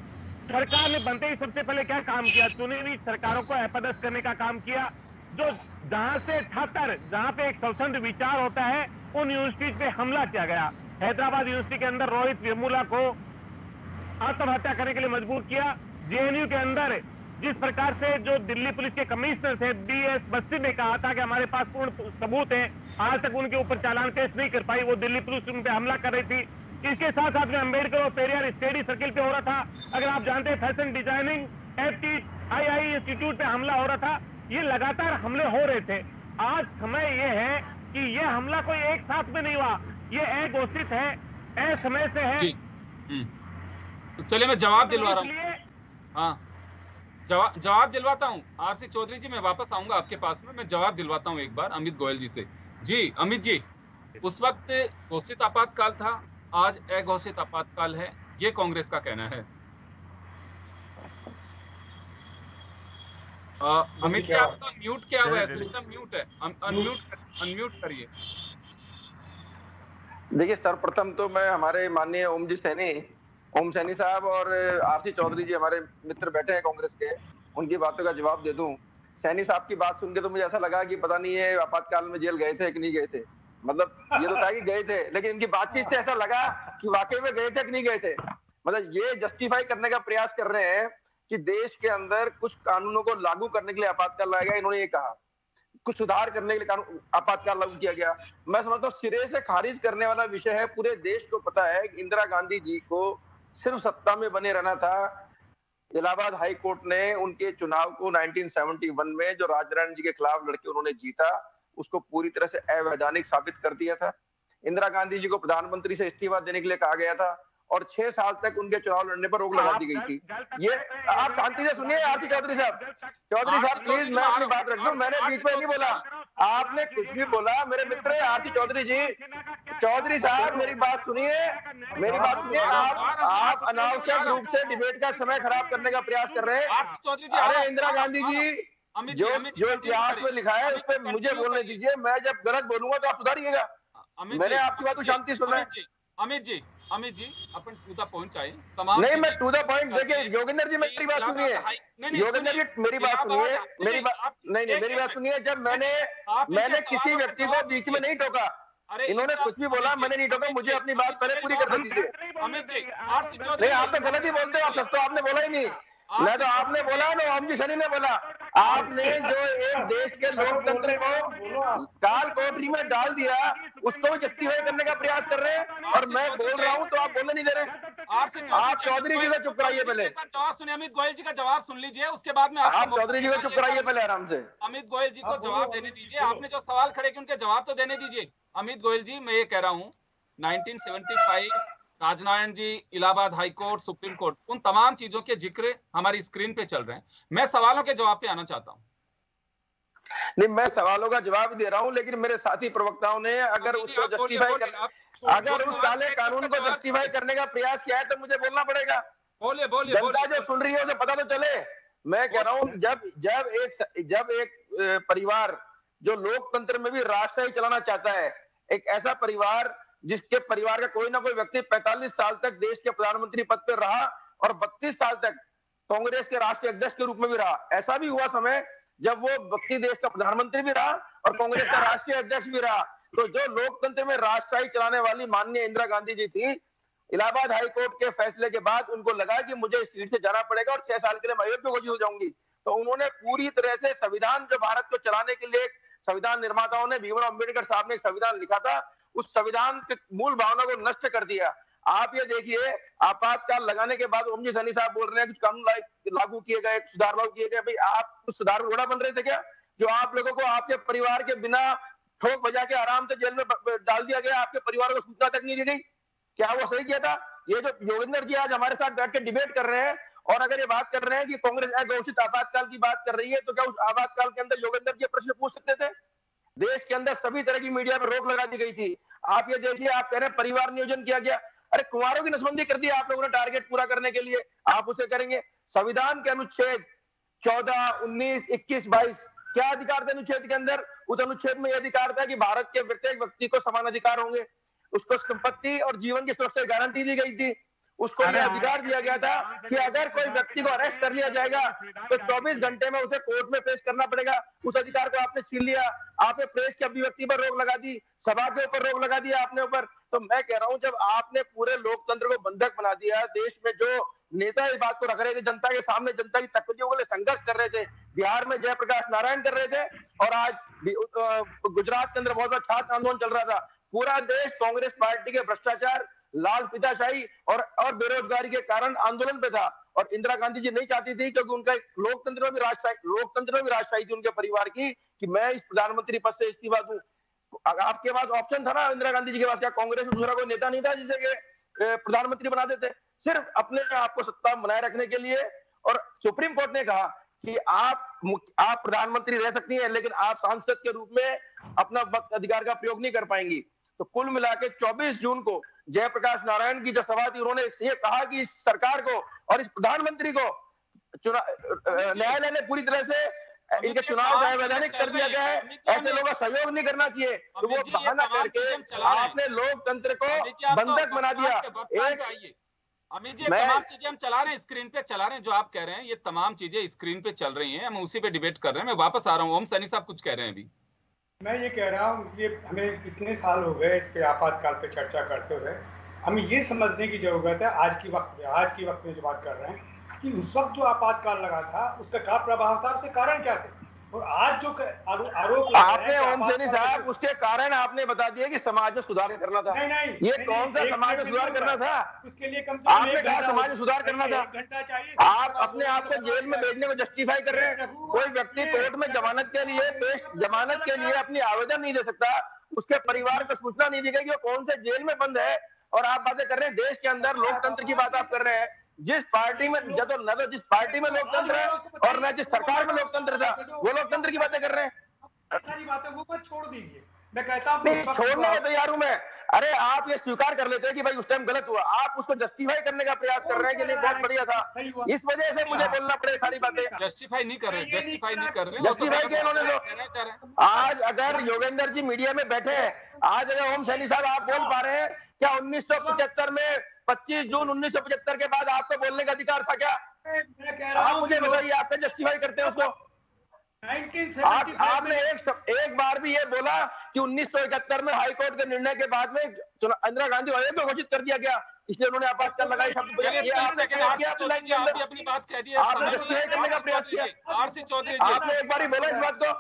सरकार ने बनते ही सबसे पहले क्या काम किया? चुनी हुई सरकारों को अपदस्थ करने का काम किया। जो जहां से छात्र, जहां पे एक स्वतंत्र विचार होता है, उन यूनिवर्सिटीज पे हमला किया गया। हैदराबाद यूनिवर्सिटी के अंदर रोहित वेमुला को आत्महत्या करने के लिए मजबूर किया। जेएनयू के अंदर जिस प्रकार से जो दिल्ली पुलिस के कमिश्नर थे BS बस्सी ने कहा था कि हमारे पास पूर्ण सबूत है, आज तक उनके ऊपर चालान पेश नहीं कर पाई, वो दिल्ली पुलिस उन पे हमला कर रही थी। इसके साथ साथ में अम्बेडकर और पेरियार स्टडी सर्किल पे हो रहा था। अगर आप जानते हैं, फैशन डिजाइनिंग FTII इंस्टीट्यूट पे हमला हो रहा था। ये लगातार हमले हो रहे थे। आज समय ये है कि ये हमला कोई एक साथ में नहीं हुआ, ये अघोषित है, असमय से है। तो चलिए मैं जवाब दिलवा रहा हूँ। हाँ, जवाब दिलवाता हूँ। RC चौधरी जी, मैं वापस आऊंगा आपके पास में, मैं जवाब दिलवाता हूँ एक बार अमित गोयल जी से। जी अमित जी, उस वक्त घोषित आपातकाल था, आज अघोषित आपातकाल है, ये कांग्रेस का कहना है। अमित जी, आपका म्यूट किया हुआ है, सिस्टम म्यूट है, अनम्यूट करिए। देखिए, सर्वप्रथम तो मैं हमारे माननीय ओम सैनी साहब और RC चौधरी जी, हमारे मित्र बैठे हैं कांग्रेस के, उनकी बातों का जवाब दे दूं। सैनी साहब की बात सुन के तो मुझे ऐसा लगा कि पता नहीं ये आपातकाल में जेल गए थे कि नहीं गए थे। मतलब ये तो था कि गए थे, लेकिन इनकी बातचीत से ऐसा लगा कि वाकई में गए थे कि नहीं गए थे। मतलब ये जस्टिफाई करने का प्रयास कर रहे हैं कि देश के अंदर कुछ कानूनों को लागू करने के लिए आपातकाल लाया गया। इन्होंने ये कहा कुछ सुधार करने के लिए कानून आपातकाल लागू किया गया। मैं समझता हूँ सिरे से खारिज करने वाला विषय है। पूरे देश को पता है कि इंदिरा गांधी जी को सिर्फ सत्ता में बने रहना था। इलाहाबाद हाई कोर्ट ने उनके चुनाव को 1971 में जो राजाराम जी के खिलाफ लड़के उन्होंने जीता, उसको पूरी तरह से अवैधानिक साबित कर दिया था। इंदिरा गांधी जी को प्रधानमंत्री से इस्तीफा देने के लिए कहा गया था और 6 साल तक उनके चुनाव लड़ने पर रोक लगा दी गई थी। ये आप शांति से सुनिए RC चौधरी साहब, प्लीज मैं अपनी बात रख दूं। मैंने बीच में नहीं बोला, आपने कुछ भी बोला। मेरे मित्र RC चौधरी जी, चौधरी साहब मेरी बात सुनिए, आप अनावश्यक रूप से डिबेट का समय खराब करने का प्रयास कर रहे हैं। अरे इंदिरा गांधी जी जो इतिहास में लिखा है उस पर मुझे बोलने दीजिए। मैं जब गलत बोलूंगा तो आप सुधारिएगा। मैंने आपकी बात को शांति सुना है। अमित जी अपन टू द पॉइंट आए। तमाम नहीं, मैं टू द पॉइंट। देखिए योगेंद्र जी मेरी बात सुनिए, योगेंद्र जी मेरी बात सुनिए, मेरी बात सुनिए। जब मैंने किसी व्यक्ति को बीच में नहीं टोका, इन्होंने कुछ भी बोला, मैंने नहीं टोका। मुझे अपनी बात पहले पूरी कर दीजिए। अमित जी, नहीं, आप तो गलत ही बोलते हो। आप तो आपने बोला ही नहीं, मैं तो आपने बोला ना, ओम जी सैनी ने बोला। आपने जो एक देश के लोकतंत्र को काल कोठरी में डाल दिया, उसको भी जस्टिफाई करने का प्रयास कर रहे हैं। और मैं बोल रहा हूं तो आप बोलने नहीं दे रहे। आप चौधरी जी को चुप कराइए पहले। जवाब सुनिए, अमित गोयल जी का जवाब सुन लीजिए, उसके बाद में आप चौधरी जी को चुप कराइए पहले आराम से। अमित गोयल जी को जवाब देने दीजिए। आपने जो सवाल खड़े किए उनके जवाब तो देने दीजिए। अमित गोयल जी, मैं ये कह रहा हूँ 1975 Rajnarayan ji, Allahabad high court, supreme court, उन तमाम चीजों के जिक्र हमारी स्क्रीन पे चल रहे हैं। मैं सवालों के जवाब पे आना चाहता हूं। नहीं, मैं सवालों का जवाब दे रहा हूं, लेकिन मेरे साथी प्रवक्ताओं ने अगर उसको जस्टिफाई अगर उस काले कानून को जस्टिफाई करने का प्रयास किया है तो मुझे बोलना पड़ेगा। बोलिए जनता जो सुन रही है उसे पता तो चले। मैं कह रहा हूं जब एक परिवार जो लोकतंत्र में भी राजशाही चलाना चाहता है, एक ऐसा परिवार जिसके परिवार का कोई ना कोई व्यक्ति 45 साल तक देश के प्रधानमंत्री पद पर रहा और 32 साल तक कांग्रेस के राष्ट्रीय अध्यक्ष के रूप में भी रहा, ऐसा भी हुआ समय जब वो व्यक्ति देश का प्रधानमंत्री भी रहा और कांग्रेस का राष्ट्रीय अध्यक्ष भी रहा। तो जो लोकतंत्र में राजशाही चलाने वाली माननीय इंदिरा गांधी जी थी, इलाहाबाद हाई कोर्ट के फैसले के बाद उनको लगा कि मुझे इस सीट से जाना पड़ेगा और 6 साल के लिए मैं अयोग्य घोषित हो जाऊंगी। तो उन्होंने पूरी तरह से संविधान जो भारत को चलाने के लिए संविधान निर्माताओं ने, भीमराव अम्बेडकर साहब ने एक संविधान लिखा था, उस संविधान के मूल भावना को नष्ट कर दिया। आप ये देखिए, आपातकाल लगाने के बाद ओम जी सैनी साहब बोल रहे हैं कुछ कानून लागू किए गए, सुधार लागू किए गए। भाई आप कुछ सुधार घोड़ा बन रहे थे क्या? जो आप लोगों को आपके परिवार के बिना ठोक बजा के आराम से जेल में डाल दिया गया, आपके परिवार को सूचना तक नहीं दी गई, क्या वो सही किया था? ये जो योगेंद्र जी आज हमारे साथ बैठ के डिबेट कर रहे हैं और अगर ये बात कर रहे हैं कि कांग्रेस अघोषित आपातकाल की बात कर रही है, तो क्या उस आपातकाल के अंदर योगेंद्र जी प्रश्न पूछ सकते थे? देश के अंदर सभी तरह की मीडिया पर रोक लगा दी गई थी। आप ये देखिए, आप कह रहे हैं परिवार नियोजन किया गया, अरे कुंवारों की नसबंदी कर दी आप लोगों ने टारगेट पूरा करने के लिए, आप उसे करेंगे। संविधान के अनुच्छेद 14, 19, 21, 22 क्या अधिकार थे अनुच्छेद के अंदर? उस अनुच्छेद में यह अधिकार था कि भारत के प्रत्येक व्यक्ति को समान अधिकार होंगे, उसको संपत्ति और जीवन की सुरक्षा की गारंटी दी गई थी, उसको यह अधिकार दिया गया था कि अगर कोई व्यक्ति को अरेस्ट कर लिया जाएगा तो 24 घंटे में उसे कोर्ट में पेश करना पड़ेगा। उस अधिकार को आपने छीन लिया, आपने प्रेस की अभिव्यक्ति पर रोक लगा दी, सभा के ऊपर रोक लगा दिया आपने ऊपर। तो मैं कह रहा हूं, जब आपने पूरे लोकतंत्र को बंधक बना दिया, देश में जो नेता इस बात को रख रहे थे, जनता के सामने जनता की तकलीफों के लिए संघर्ष कर रहे थे, बिहार में जयप्रकाश नारायण कर रहे थे और आज गुजरात के अंदर बहुत बड़ा छात्र आंदोलन चल रहा था। पूरा देश कांग्रेस पार्टी के भ्रष्टाचार, लाल फीताशाही और बेरोजगारी के कारण आंदोलन पे था और इंदिरा गांधी जी नहीं चाहती थी, क्योंकि उनका लोकतंत्र में भी राजशाही थी उनके परिवार की, कि मैं इस प्रधानमंत्री पद से इस्तीफा दूं। आपके पास ऑप्शन था ना इंदिरा गांधी जी के पास, क्या कांग्रेस में दूसरा कोई नेता नहीं था जिसे प्रधानमंत्री बना देते? सिर्फ अपने आप को सत्ता बनाए रखने के लिए। और सुप्रीम कोर्ट ने कहा कि आप प्रधानमंत्री रह सकती हैं, लेकिन आप सांसद के रूप में अपना वक्त अधिकार का प्रयोग नहीं कर पाएंगी। तो कुल मिला के 24 जून को जयप्रकाश नारायण की जो सभा थी, उन्होंने ये कहा कि इस सरकार को और इस प्रधानमंत्री को न्यायालय ने पूरी तरह से इनके चुनाव अवैधानिक कर दिया गया है, ऐसे लोगों का सहयोग नहीं करना चाहिए। तो वो बहाना करके आपने लोकतंत्र को बंधक बना दिया। अमित जी, तमाम चीजें हम चला रहे हैं, स्क्रीन पे चला रहे हैं, जो आप कह रहे हैं ये तमाम चीजें स्क्रीन पे चल रही हैं, हम उसी पे डिबेट कर रहे हैं। मैं वापस आ रहा हूँ, ओम सैनी साहब कुछ कह रहे हैं अभी। मैं ये कह रहा हूँ, ये हमें कितने साल हो गए इस पे आपातकाल पे चर्चा करते हुए, हमें ये समझने की जरूरत है आज की वक्त में जो बात कर रहे हैं कि उस वक्त जो आपातकाल लगा था उसका क्या प्रभाव था, उसके कारण क्या थे, और आज जो आरोप आपने ओम सैनी साहब उसके कारण आपने बता दिया कि समाज में सुधार करना था। नहीं, ये कौन सा समाज में सुधार करना था? उसके लिए कम से कम आपने कहा समाज में सुधार करना था। घंटा चाहिए। आप अपने आप को जेल में भेजने को जस्टिफाई कर रहे हैं। कोई व्यक्ति कोर्ट में जमानत के लिए अपनी आवेदन नहीं दे सकता, उसके परिवार को सूचना नहीं दी गई कि वो कौन से जेल में बंद है, और आप बातें कर रहे हैं देश के अंदर लोकतंत्र की बात आप कर रहे हैं। जिस पार्टी में जिस पार्टी में लोकतंत्र है और न जिस सरकार में लोकतंत्र था, वो लोकतंत्र की बातें कर रहे हैं। सारी बातें वो मत छोड़ दीजिए, मैं कहता हूं नहीं छोड़ने को तैयार हूं मैं। अरे आप ये स्वीकार कर लेते हैं कि भाई उस टाइम गलत हुआ, आप उसको जस्टिफाई करने का प्रयास कर रहे हैं कि नहीं बहुत बढ़िया था, इस वजह से मुझे बोलना पड़े सारी बातें। जस्टिफाई नहीं कर रहे, जस्टिफाई किया इन्होंने। तो आज अगर योगेंद्र जी मीडिया में बैठे हैं, आज अगर ओम सैनी साहब आप बोल पा रहे हैं, क्या 1975 में 25 जून 1975 के बाद आपको बोलने का अधिकार था क्या? आप मुझे बताइए, आप क्या जस्टिफाई करते हैं उसको? आपने एक बार भी ये बोला कि 1971 में हाईकोर्ट के निर्णय के बाद में इंदिरा गांधी अयोग्य घोषित कर दिया गया, इसलिए उन्होंने आपातकाल लगाई शब्द अपनी बात कह दी, आपने जस्टिफाई करने का प्रयास किया। आरसी चौधरी आपने एक बार ही बोला इस बात को,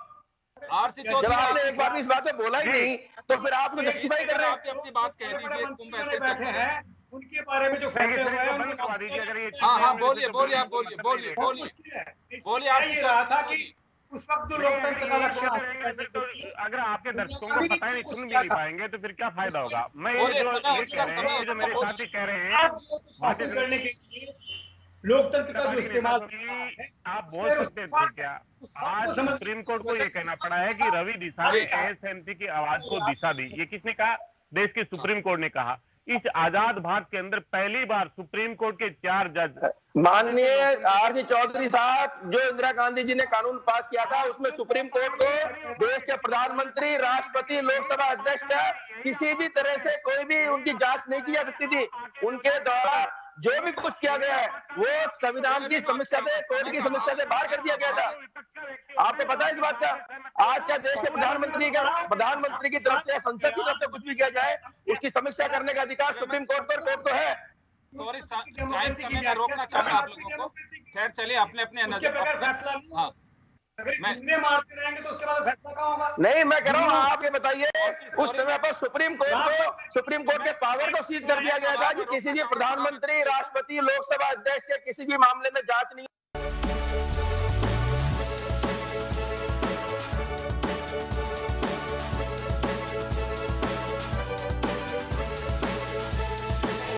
जब आपने एक बार भी इस बात को बोला ही नहीं, तो फिर आप जस्टिफाई कर रहे हैं। अपनी बात कह दीजिए, तुम वैसे बैठे हैं उनके बारे में जो फैसले हुए हैं। हाँ बोलिए आप ये रहा था कि उस वक्त जो लोकतंत्र का लक्ष्य, अगर आपके दर्शकों को पता नहीं सुन भी नहीं पाएंगे तो फिर क्या फायदा होगा? मैं ये जो मेरे साथी कह रहे हैं हासिल करने के लिए लोकतंत्र का जो इस्तेमाल आप बोल सकते थे क्या? आज सुप्रीम कोर्ट को ये कहना पड़ा है कि रवि डिसा ने एएसएमसी की आवाज को दिशा दी। ये किसने कहा? देश के सुप्रीम कोर्ट ने कहा। इस आजाद भारत के अंदर पहली बार सुप्रीम कोर्ट के 4 जज, माननीय आरसी चौधरी साहब, जो इंदिरा गांधी जी ने कानून पास किया था उसमें सुप्रीम कोर्ट को देश के प्रधानमंत्री, राष्ट्रपति, लोकसभा अध्यक्ष का किसी भी तरह से कोई भी उनकी जांच नहीं की जा सकती थी। उनके द्वारा जो भी कुछ किया गया है वो संविधान की समीक्षा से, कोर्ट की समीक्षा से बाहर कर दिया गया था। आपको पता है इस बात का? आज का देश के प्रधानमंत्री की तरफ से, संसद की तरफ से कुछ भी किया जाए उसकी समीक्षा करने का अधिकार सुप्रीम कोर्ट को है। सॉरी, समय में रोकना चाहूंगा आप लोगों को। खैर चलिए, अपने हाँ, मैं मारते रहेंगे तो उसके बाद फैसला कहाँ होगा? नहीं, मैं कह रहा हूँ आप ये बताइए, उस समय पर सुप्रीम कोर्ट के पावर को सीज कर दिया गया था कि किसी भी प्रधानमंत्री, राष्ट्रपति, लोकसभा अध्यक्ष के किसी भी मामले में जांच नहीं